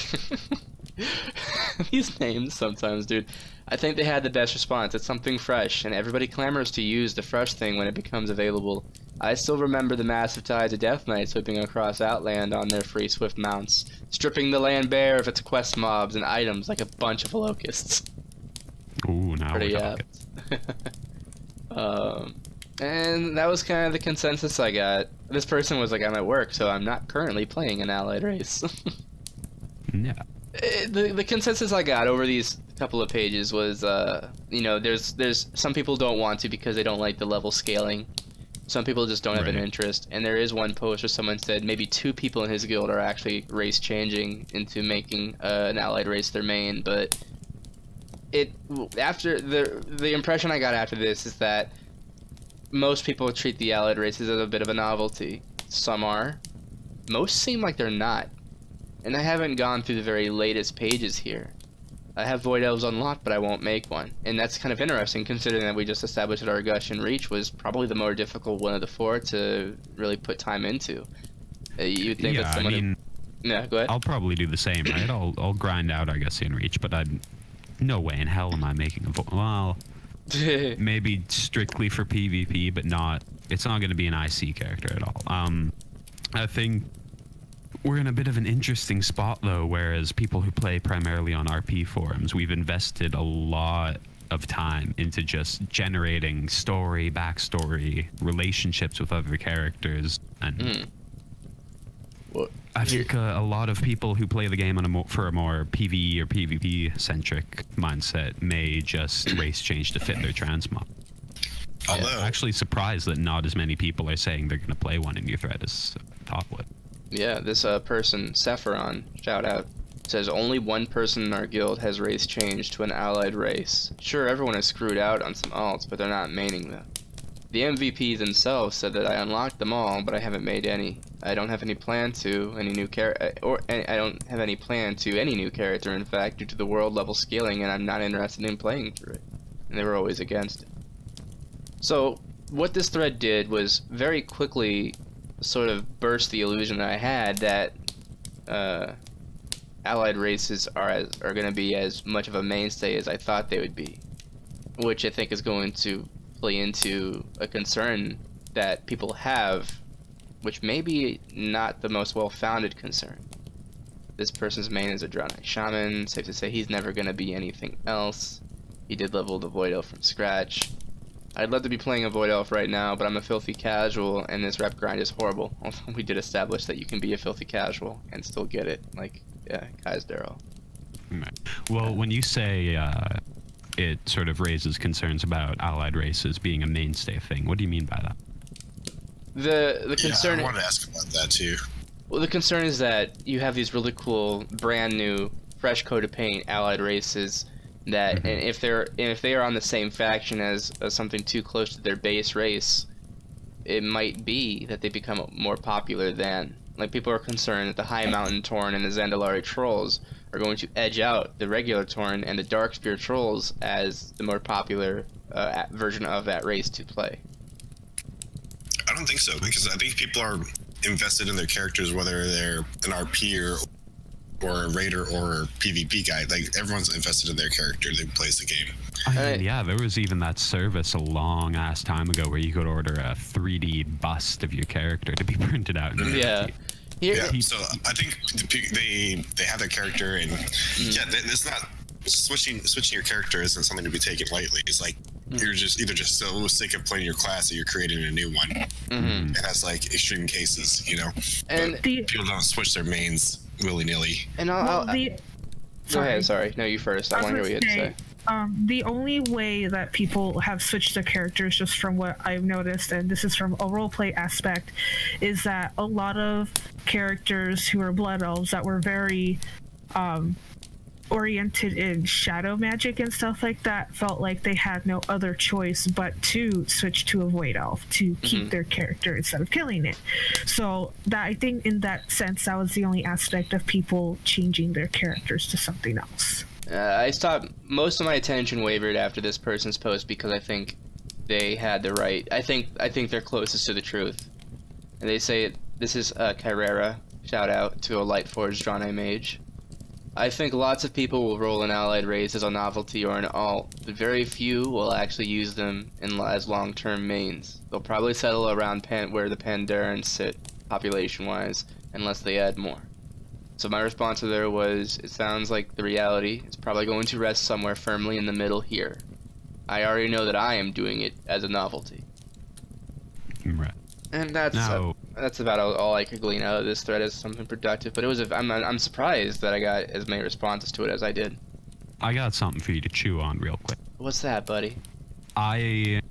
These names sometimes, dude. I think they had the best response. It's something fresh, and everybody clamors to use the fresh thing when it becomes available. I still remember the massive tides of Death Knight sweeping across Outland on their free swift mounts, stripping the land bare of its quest mobs and items like a bunch of locusts. Ooh, now Pretty we're talking. And that was kind of the consensus I got. This person was like, I'm at work, so I'm not currently playing an allied race. Yeah. The consensus I got over these couple of pages was, there's some people don't want to because they don't like the level scaling. Some people just don't have an interest. And there is one post where someone said maybe 2 people in his guild are actually race changing into making an allied race their main. But after the impression I got after this is that most people treat the allied races as a bit of a novelty. Some are. Most seem like they're not. And I haven't gone through the very latest pages here. I have Void Elves unlocked, but I won't make one. And that's kind of interesting, considering that we just established that our Gush and Reach was probably the more difficult one of the 4 to really put time into. You'd think that someone... Yeah, go ahead. I'll probably do the same, right? I'll grind out Argus and Reach, but no way in hell am I making a... Well, maybe strictly for PvP, but it's not going to be an IC character at all. I think we're in a bit of an interesting spot, though, whereas people who play primarily on RP forums, we've invested a lot of time into just generating story, backstory, relationships with other characters, and I think a lot of people who play the game for a more PvE or PvP-centric mindset may just race change to fit their transmog. Although, I'm actually surprised that not as many people are saying they're going to play one in your thread as thought would. Yeah, this person, Sephiron, shout out, says only one person in our guild has race changed to an allied race. Sure, everyone is screwed out on some alts, but they're not maining them. The MVPs themselves said that I unlocked them all, but I haven't made any. I don't have any plan to any new I don't have any plan to any new character, in fact, due to the world level scaling, and I'm not interested in playing through it. And they were always against it. So, what this thread did was very quickly sort of burst the illusion that I had that allied races are going to be as much of a mainstay as I thought they would be, which I think is going to play into a concern that people have, which may be not the most well-founded concern. This person's main is a Draenei Shaman. Safe to say he's never going to be anything else. He did level the Void Elf from scratch. I'd love to be playing a Void Elf right now, but I'm a filthy casual, and this rep grind is horrible. Although we did establish that you can be a filthy casual and still get it, like Kysderal. Well, when you say it sort of raises concerns about allied races being a mainstay thing, what do you mean by that? The concern... I wanted to ask about that too. Well, the concern is that you have these really cool, brand new, fresh coat of paint allied races that, and if they are on the same faction as something too close to their base race, it might be that they become more popular than. Like, people are concerned that the Highmountain Tauren and the Zandalari Trolls are going to edge out the regular Tauren and the Darkspear Trolls as the more popular version of that race to play. I don't think so, because I think people are invested in their characters, whether they're an RP or a raider or a PvP guy. Like, everyone's invested in their character that plays the game. I mean, yeah, there was even that service a long ass time ago where you could order a 3D bust of your character to be printed out. Yeah. So I think they have their character, and it's not switching your character isn't something to be taken lightly. It's like you're just either just so sick of playing your class that you're creating a new one, and that's like extreme cases, you know. And people don't switch their mains willy-nilly. And Go ahead. Sorry. No, you first. I want to hear what you had to say. The only way that people have switched their characters, just from what I've noticed, and this is from a roleplay aspect, is that a lot of characters who are Blood Elves that were very oriented in shadow magic and stuff like that felt like they had no other choice but to switch to a void elf to keep their character instead of killing it. So that, I think in that sense, that was the only aspect of people changing their characters to something else. I stopped. Most of my attention wavered after this person's post because I think they had the right. I think they're closest to the truth. And they say this is Chirera. Shout out to a Lightforged Draenei mage. I think lots of people will roll an allied race as a novelty or an alt, but very few will actually use them as long-term mains. They'll probably settle around where the Pandaren sit, population-wise, unless they add more. So my response to there was, it sounds like the reality is probably going to rest somewhere firmly in the middle here. I already know that I am doing it as a novelty. Right. And that's about all I could glean out of this thread as something productive. But it was I'm surprised that I got as many responses to it as I did. I got something for you to chew on real quick. What's that, buddy? I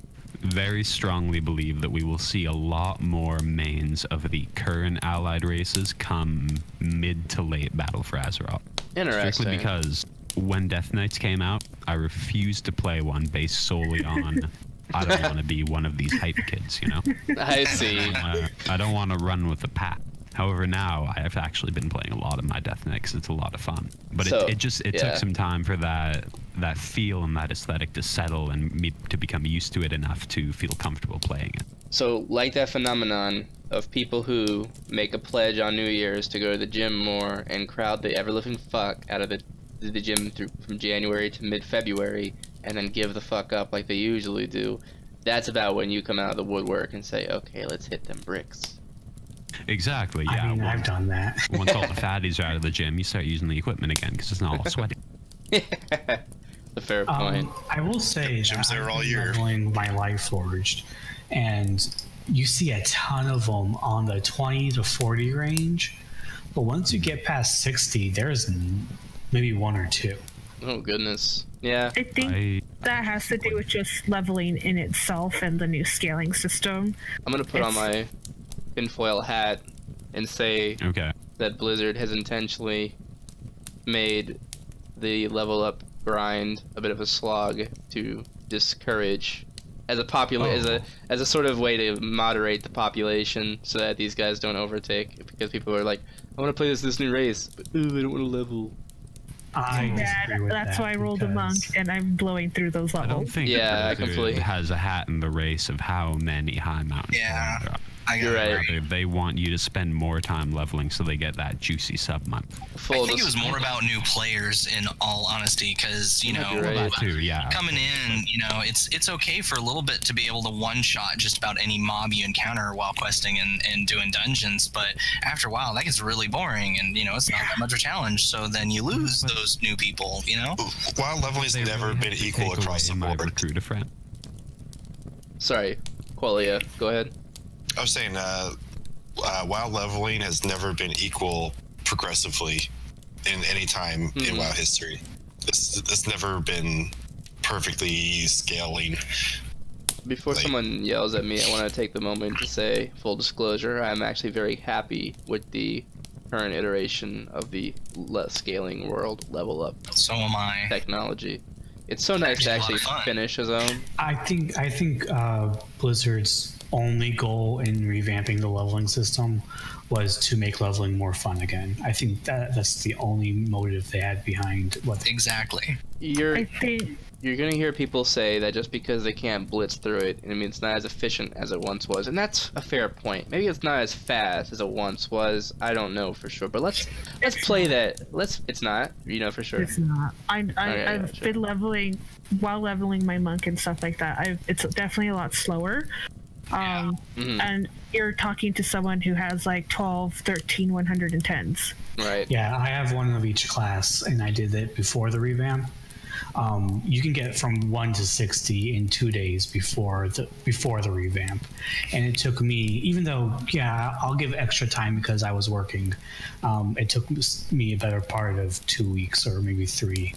very strongly believe that we will see a lot more mains of the current allied races come mid to late Battle for Azeroth. Interesting. Strictly because when Death Knights came out, I refused to play one based solely on I don't want to be one of these hype kids, you know? I see. I don't want to run with the pack. However, now I have actually been playing a lot of my Death Knight because it's a lot of fun. But So, it took some time for that feel and that aesthetic to settle and me to become used to it enough to feel comfortable playing it. So, like that phenomenon of people who make a pledge on New Year's to go to the gym more and crowd the ever-living fuck out of the gym from January to mid-February and then give the fuck up like they usually do, that's about when you come out of the woodwork and say, okay, let's hit them bricks. Exactly, yeah. I mean, I've done that. Once all the fatties are out of the gym, you start using the equipment again because it's not all sweaty. A fair point. I will say Gyms there all year. leveling my Lightforged, and you see a ton of them on the 20 to 40 range, but once you get past 60, there's maybe one or two. Oh, goodness. Yeah. I think that has to do with just leveling in itself and the new scaling system. I'm going to put on my tinfoil hat and say Okay. that Blizzard has intentionally made the level up grind a bit of a slog to discourage as a sort of way to moderate the population so that these guys don't overtake, because people are like, I want to play this new race, but I don't want to level. That's why I rolled a monk and I'm blowing through those I levels. don't think Yeah, I Blizzard completely- has a hat in the race of how many Highmountain Yeah. Tauren there are. You're right. They want you to spend more time leveling so they get that juicy sub month. Full I think it was more about new players, in all honesty, because You're right. That too, yeah. coming in, it's okay for a little bit to be able to one-shot just about any mob you encounter while questing and doing dungeons, but after a while, that gets really boring, and, it's not that much of a challenge, so then you lose those new people, While leveling's They never really been have to equal take across the away my board. recruiter friend. Sorry, Qualia, go ahead. I was saying, WoW leveling has never been equal progressively in any time in WoW history. It's never been perfectly scaling. Before Like- someone yells at me, I want to take the moment to say, full disclosure, I'm actually very happy with the current iteration of the scaling world level up So am I. technology. It's so nice to Actually actually a lot of fun. finish a zone. I think Blizzard's only goal in revamping the leveling system was to make leveling more fun again. I think that's the only motive they had behind what they Exactly. You're think gonna hear people say that just because they can't blitz through it, I mean, it's not as efficient as it once was, and that's a fair point. Maybe it's not as fast as it once was. I don't know for sure, but let's play that. It's not, for sure. it's not. I've gotcha. been leveling while leveling my monk and stuff like that. It's definitely a lot slower. Mhm. And you're talking to someone who has like 12, 13, 110s. Right. Yeah, I have one of each class, and I did it before the revamp. You can get from 1 to 60 in 2 days before the revamp, and it took me, even though I'll give extra time because I was working, it took me a better part of 2 weeks or maybe 3.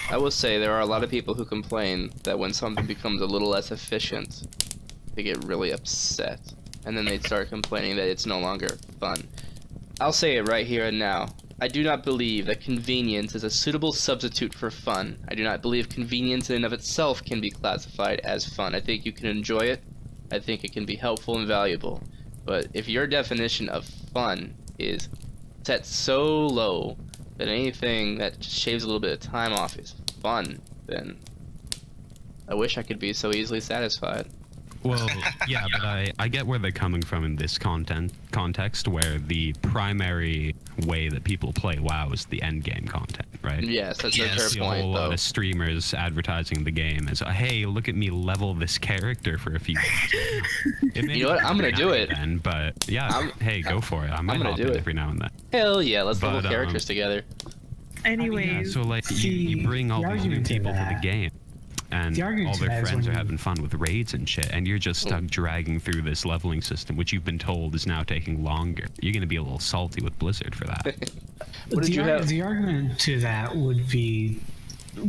I will say there are a lot of people who complain that when something becomes a little less efficient, they get really upset, and then they start complaining that it's no longer fun. I'll say it right here and now. I do not believe that convenience is a suitable substitute for fun. I do not believe convenience in and of itself can be classified as fun. I think you can enjoy it. I think it can be helpful and valuable. But if your definition of fun is set so low that anything that just shaves a little bit of time off is fun, then I wish I could be so easily satisfied. Well, yeah, but I get where they're coming from in this context, where the primary way that people play WoW is the end game content, right? Yes, that's a Yes. fair See a point, whole lot though. of streamers advertising the game as, hey, look at me level this character for a few minutes. You know what? I'm gonna do it. Then, but yeah, hey, go for it. I might gonna hop do in it. every now and then. Hell yeah, let's But, level characters together. Yeah, Anyways, so like See, you bring all the these new argument to people to the that- game, and the argument all to their that is friends are when you- having fun with raids and shit, and you're just stuck dragging through this leveling system, which you've been told is now taking longer. You're gonna be a little salty with Blizzard for that. What did you have? The argument to that would be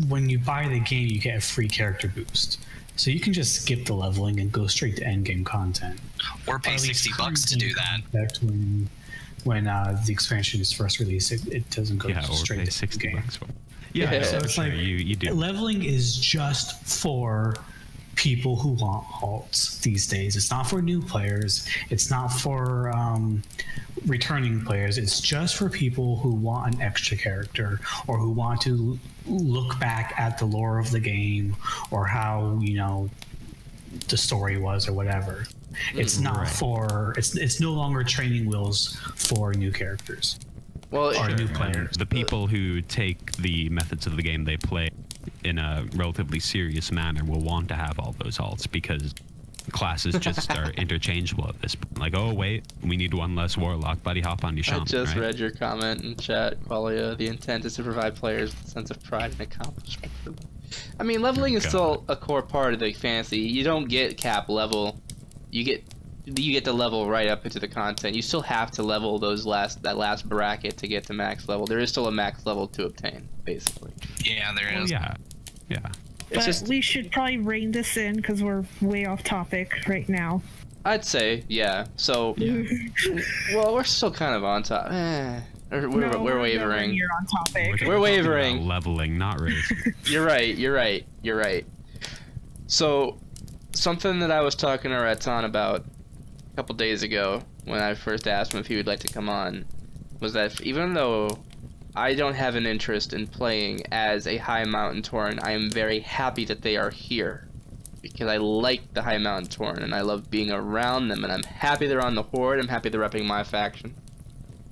when you buy the game, you get a free character boost. So you can just skip the leveling and go straight to end game content. Or pay Or at least $60 to do that. Back when the expansion is first released, it doesn't go Yeah, or straight pay to 60 game. bucks for it. Yeah, So for it's sure. like you do. Leveling is just for people who want alts these days. It's not for new players. It's not for returning players. It's just for people who want an extra character or who want to look back at the lore of the game or how, you know, the story was or whatever. It's not Right. for it's no longer training wheels for new characters Well, or new And players. the people who take the methods of the game they play in a relatively serious manner will want to have all those alts because classes just are interchangeable at this point. Like, oh wait, we need one less warlock, buddy, hop on your I shaman, just right? read your comment in chat, Qualia. The intent is to provide players with a sense of pride and accomplishment. I mean, leveling is God. still a core part of the fantasy. You don't get cap level. You get the level right up into the content. You still have to level that last bracket to get to max level. There is still a max level to obtain, basically. Yeah, there Well, is. yeah. It's but just, we should probably rein this in because we're way off topic right now. I'd say, yeah. So, well, we're still kind of on top. We're nowhere wavering. near on topic. We're wavering. About leveling, not racing. You're right. So, something that I was talking to Raton about a couple days ago when I first asked him if he would like to come on was that even though I don't have an interest in playing as a Highmountain Tauren, I am very happy that they are here because I like the Highmountain Tauren and I love being around them and I'm happy they're on the Horde. I'm happy they're repping my faction.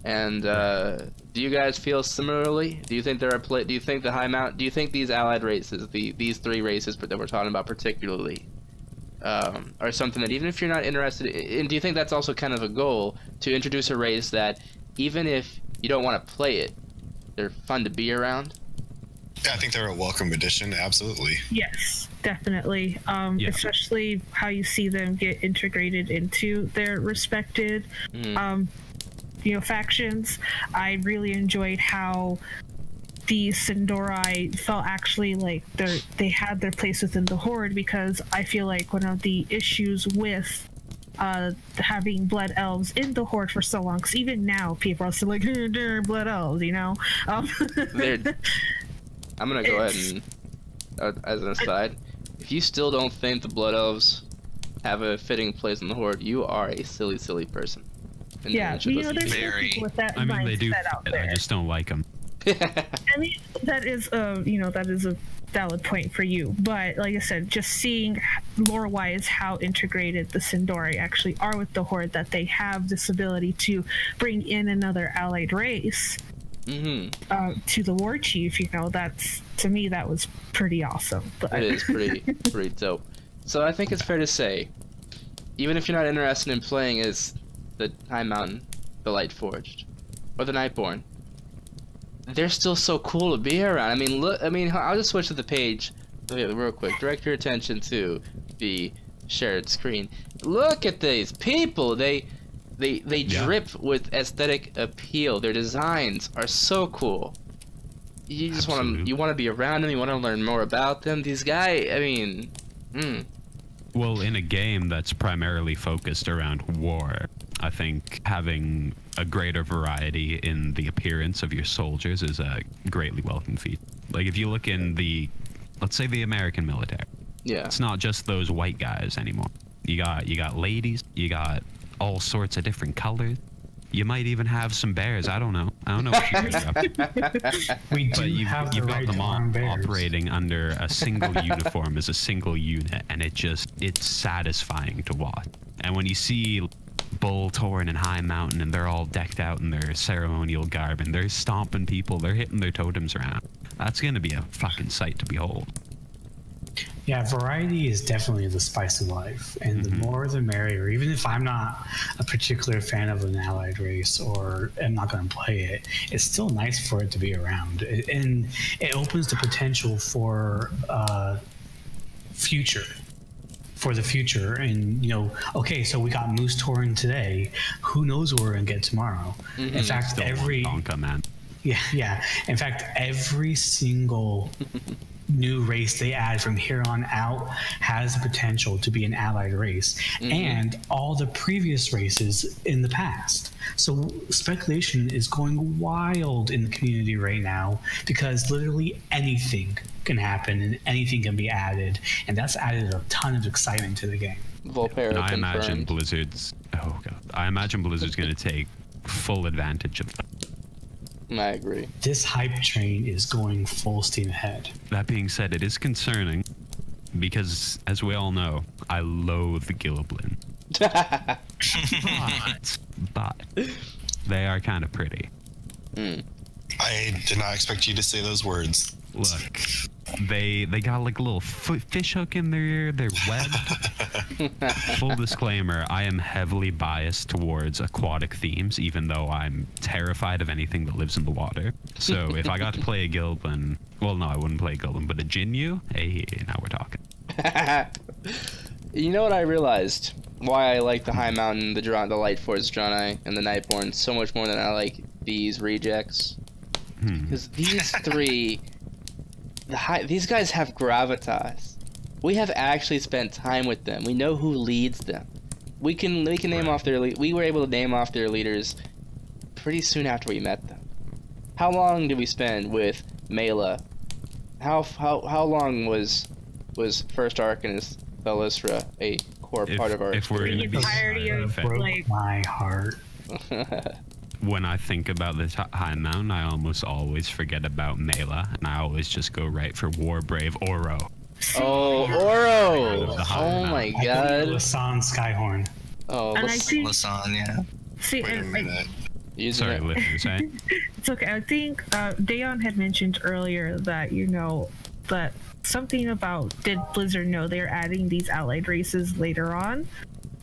And do you guys feel similarly? Do you think there are do you think the Highmountain? Do you think these allied races, these three races that we're talking about particularly, are something that even if you're not interested in, do you think that's also kind of a goal to introduce a race that even if you don't want to play it, they're fun to be around? Yeah, I think they're a welcome addition. Absolutely. Yes, definitely. Yeah. Especially how you see them get integrated into their respected, factions. I really enjoyed how the Sindori felt actually like they had their place within the Horde, because I feel like one of the issues with having blood elves in the Horde for so long, because even now people are still like, they're blood elves, you know? I'm gonna go ahead and, as an aside, if you still don't think the Blood Elves have a fitting place in the Horde, you are a silly, silly person. And no Yeah, one should you know, listen to there's you. Very. people with that I mean, they do. mindset out I there. just don't like them. I mean, that is a valid point for you. But like I said, just seeing lore-wise how integrated the Sindori actually are with the Horde, that they have this ability to bring in another allied race to the war chief, that's, to me, that was pretty awesome. But It is pretty dope. So I think it's fair to say, even if you're not interested in playing as the Highmountain, the Lightforged, or the Nightborne, they're still so cool to be around. I mean, look. I mean, I'll just switch to the page real quick. Direct your attention to the shared screen. Look at these people. They drip with aesthetic appeal. Their designs are so cool. You just want to be around them. You want to learn more about them. These guys. I mean, Well, in a game that's primarily focused around war, I think having a greater variety in the appearance of your soldiers is a greatly welcome feat. Like if you look in let's say the American military, it's not just those white guys anymore. You got ladies, you got all sorts of different colors. You might even have some bears. I don't know what you got. We do You've the right got them to all arm bears. operating under a single uniform as a single unit, and it's satisfying to watch. And when you see Bull, Tauren, and Highmountain, and they're all decked out in their ceremonial garb, and they're stomping people, they're hitting their totems around, that's gonna be a fucking sight to behold. Yeah, variety is definitely the spice of life, and the more the merrier. Even if I'm not a particular fan of an allied race or am not going to play it, it's still nice for it to be around, and it opens the potential for the future. And okay, so we got Moose Tauren today. Who knows what we're gonna get tomorrow? In fact, Still Donka, man. Yeah. In fact, every single new race they add from here on out has the potential to be an allied race, and all the previous races in the past. So speculation is going wild in the community right now because literally anything can happen and anything can be added, and that's added a ton of excitement to the game. Volpera I imagine confirmed. Blizzard's going to take full advantage of that. I agree. This hype train is going full steam ahead. That being said, it is concerning because, as we all know, I loathe the Gilliblin. but they are kind of pretty. I did not expect you to say those words. Look, they got like a little fish hook in their web. Full disclaimer, I am heavily biased towards aquatic themes, even though I'm terrified of anything that lives in the water. So if I got to play a Gilliblin, well, no, I wouldn't play a Gilliblin, but a Jinyu, hey, now we're talking. You know what I realized? Why I like the Highmountain, the Lightforged Draenei, and the Nightborne so much more than I like these rejects. Because these three, these guys have gravitas. We have actually spent time with them. We know who leads them. We can name off their we were able to name off their leaders pretty soon after we met them. How long did we spend with Mela? How long was First Arcanist Belisra a core part of our if we're experience? gonna be entirety of Broke like my heart. When I think about the Highmountain, I almost always forget about Mela, and I always just go right for Warbrave Oro. Oh, Oro! The Oh my god. Lasan Skyhorn. Oh, and I think Lasan, yeah. see Wait a and, minute. using Sorry, it. listeners, right? it's okay. I think Dayon had mentioned earlier that that something about, did Blizzard know they're adding these allied races later on,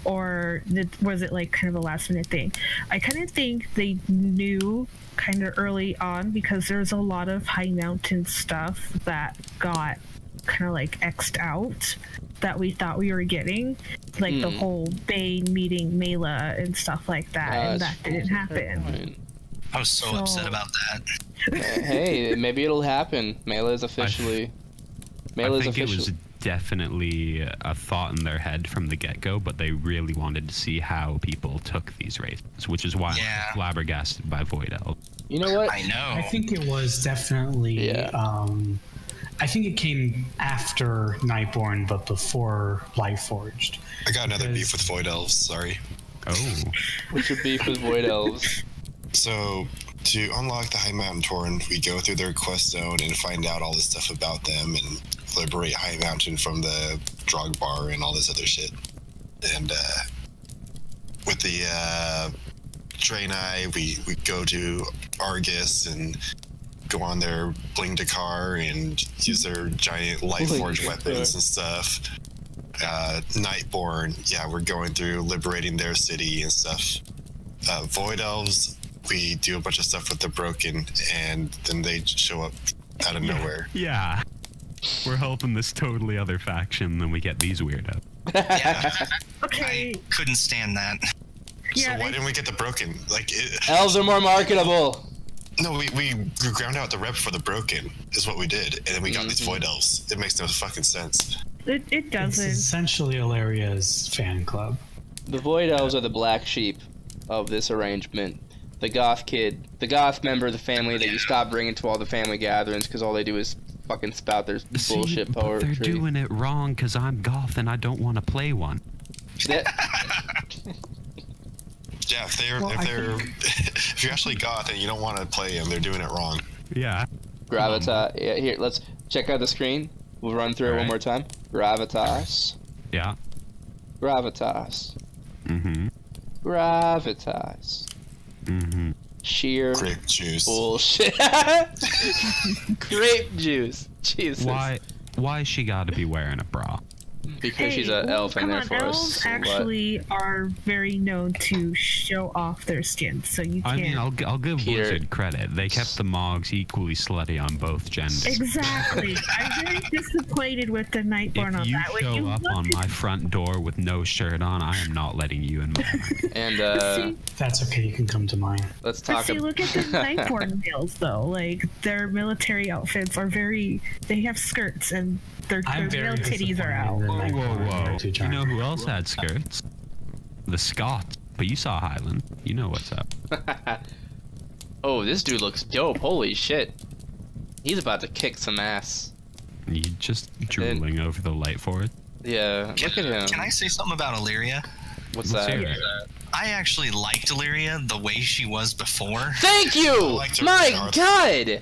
or was it like kind of a last minute thing? I kind of think they knew kind of early on because there's a lot of Highmountain stuff that got kind of like X'd out that we thought we were getting, like the whole Bane meeting Mela and stuff like that, and that didn't happen. I was so upset about that. Hey, maybe it'll happen. Mela is officially. I think it was definitely a thought in their head from the get-go, but they really wanted to see how people took these races, which is why I'm flabbergasted by Void Elf. You know what? I know. I think it was definitely. I think it came after Nightborne, but before Lightforged. I got another beef with Void Elves, sorry. Oh. What's your beef with Void Elves? So, to unlock the Highmountain Tauren, we go through their quest zone and find out all this stuff about them and liberate Highmountain from the Drogbar and all this other shit. And with the Draenei, we go to Argus and go on their Bling Dakar and use their giant Lightforged weapons and stuff. Nightborne, yeah, we're going through liberating their city and stuff. Void Elves, we do a bunch of stuff with the Broken, and then they show up out of nowhere. Yeah. We're helping this totally other faction, then we get these weirdos. Yeah. Okay. I couldn't stand that. Yeah, So why didn't we get the Broken? Elves are more marketable. No, we ground out the rep for the Broken, is what we did, and then we got these Void Elves. It makes no fucking sense. it It's doesn't. essentially Ilaria's fan club. The Void Elves are the black sheep of this arrangement. The goth kid, the goth member of the family that you stop bringing to all the family gatherings because all they do is fucking spout their bullshit poetry. But they're doing it wrong because I'm goth and I don't want to play one. Yeah, if you're actually goth and you don't want to play them, they're doing it wrong. Yeah. Gravitas. Yeah, here, let's check out the screen. We'll run through it one more time. Gravitas. Yeah. Gravitas. Mm-hmm. Gravitas. Mm-hmm. Sheer Grape juice. bullshit. Grape juice. Jesus. Why she gotta be wearing a bra? Because she's an elf and therefore a elves slut. actually are very known to show off their skin, so you can't. I mean, I'll give Peter. Blizzard credit. They kept the Mogs equally slutty on both genders. Exactly. I'm very disappointed with the Nightborne on If you that. When show you up look on at- my front door with no shirt on, I am not letting you in my home. And That's okay. You can come to mine. let's But talk see, look at the Nightborne males, though. Like, their military outfits are very. They have skirts, and their I'm male very titties are out. disappointed in Whoa, Nightborne whoa, compared whoa. to You know Giant. who else had skirts? The Scots. But you saw Highland. You know what's up. Oh, this dude looks dope. Holy shit. He's about to kick some ass. You just drooling over the light for it. Yeah, look at him. Can I say something about Illyria? What's Let's that? hear it. I actually liked Illyria the way she was before. Thank you! liked her My regardless. God!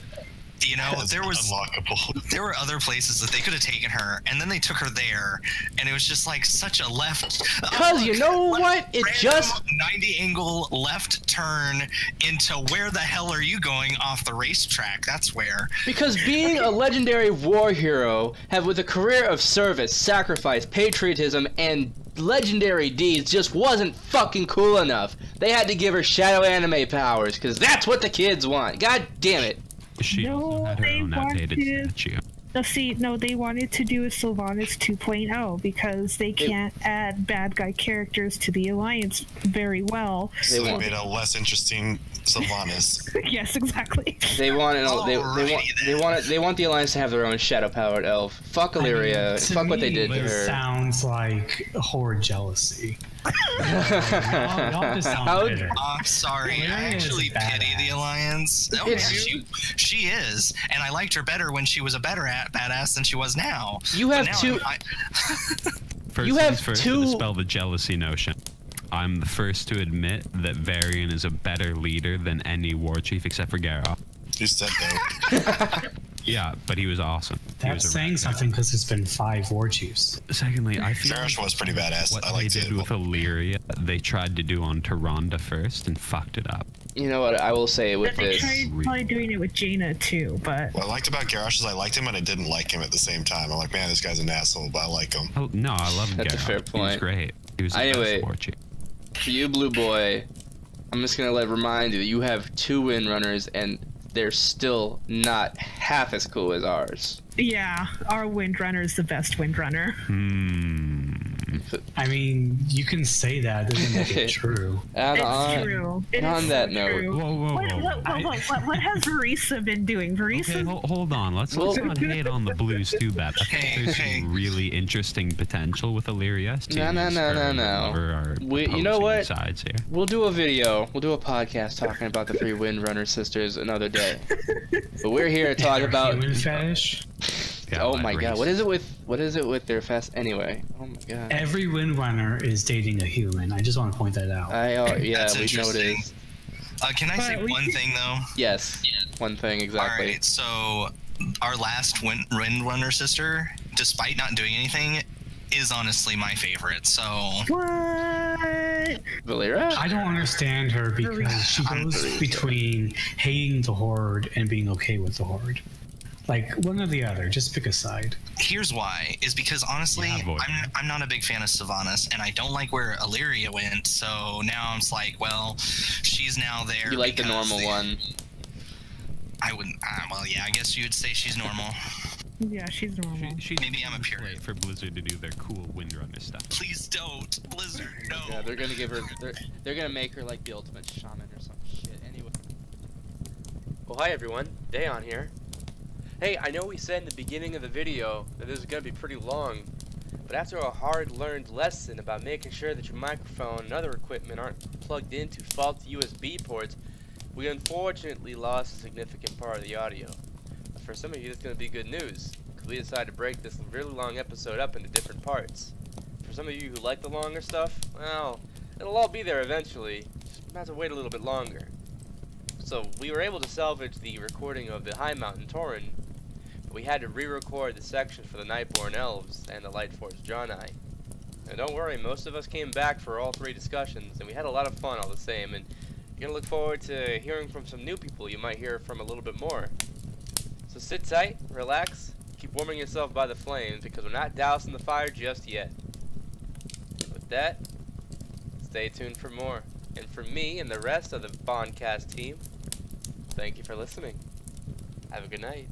You know, It's there was unlockable. there were other places that they could have taken her, and then they took her there, and it was just like such a left. Because you know what? It random just 90 angle left turn into where the hell are you going off the racetrack? That's where. Because being a legendary war hero, have with a career of service, sacrifice, patriotism, and legendary deeds just wasn't fucking cool enough. They had to give her shadow anime powers, because that's what the kids want. God damn it. She No, also had her they own outdated wanted- statue. No, they wanted to do a Sylvanas 2.0 because they can't add bad guy characters to the Alliance very well. So they want- made a less interesting Sylvanas. Yes, exactly. They want Alrighty they want the Alliance to have their own shadow-powered elf. Fuck Illyria. To Fuck what they me, did to this her. sounds like horde jealousy. y'all just sound How- bitter. I'm sorry. Illyria I is actually pity badass. the Alliance. Oh, It's- yeah, she is, and I liked her better when she was a better badass than she was now. You But have now two. First You things have first, two- to dispel the jealousy notion. I'm the first to admit that Varian is a better leader than any war chief except for Garrosh. You said that. Yeah, but he was awesome. He was That's a saying rat. something because it's been 5 war chiefs. Secondly, I feel Garrosh like was pretty badass. what I they liked did it. with Illyria, they tried to do on Tyrande first and fucked it up. You know what? I will say with But they this. tried probably doing it with Jaina too, but What I liked about Garrosh is I liked him and I didn't like him at the same time. I'm like, man, this guy's an asshole, but I like him. Oh no, I love That's a Garrosh. fair He was point. great. He was the Anyway. best war chief. For you, Blue Boy, I'm just gonna remind you that you have 2 Windrunners, and they're still not half as cool as ours. yeah, our Windrunner is the best Windrunner. I mean, you can say that, doesn't make it true. And It's true. It on is that so note- true. Whoa, whoa, What, whoa. what has Verisa been doing? Verisa, Okay, hold on. Let's Well- not hate on the Blues too bad. I think Hey, there's hey. some really interesting potential with Illyria. No. You know what? Sides here. We'll do a video. We'll do a podcast talking about the 3 Windrunner sisters another day. But we're here to talk about. Human fetish. Yeah, Oh that my god, race. what is it with their fest anyway? Oh my god. Every Windrunner is dating a human. I just want to point that out. Yeah, That's we know it interesting. is. Can I say But we- one thing though? Yes. One thing exactly. All right, so our last Windrunner sister, despite not doing anything, is honestly my favorite. So what? Valera? I don't understand her because she goes between hating the Horde and being okay with the Horde. Like, one or the other. Just pick a side. here's why: is because honestly, Yeah, boy. I'm not a big fan of Sylvanas, and I don't like where Illyria went. So now I'm just like, well, she's now there. You like the because normal one. I wouldn't. Well, yeah, I guess you would say she's normal. Yeah, she's normal. Maybe I'm a purist. Wait for Blizzard to do their cool Windrunner stuff. Please don't, Blizzard. No. Yeah, they're gonna give her. They're gonna make her like the ultimate shaman or some shit. Anyway. Well, hi everyone, Dayon here. Hey, I know we said in the beginning of the video that this is gonna be pretty long, But after a hard-learned lesson about making sure that your microphone and other equipment aren't plugged into faulty USB ports, we unfortunately lost a significant part of the audio. But for some of you, that's going to be good news, because we decided to break this really long episode up into different parts. For some of you who like the longer stuff, well, it'll all be there eventually. Just have to wait a little bit longer. So we were able to salvage the recording of the Highmountain Tauren, but we had to re-record the sections for the Nightborne Elves and the Lightforged Draenei. Now don't worry, most of us came back for all 3 discussions, and we had a lot of fun all the same, and you're gonna look forward to hearing from some new people you might hear from a little bit more. So sit tight, relax, keep warming yourself by the flames, because we're not dousing the fire just yet. And with that, stay tuned for more. And from me and the rest of the Boncast team, thank you for listening. Have a good night.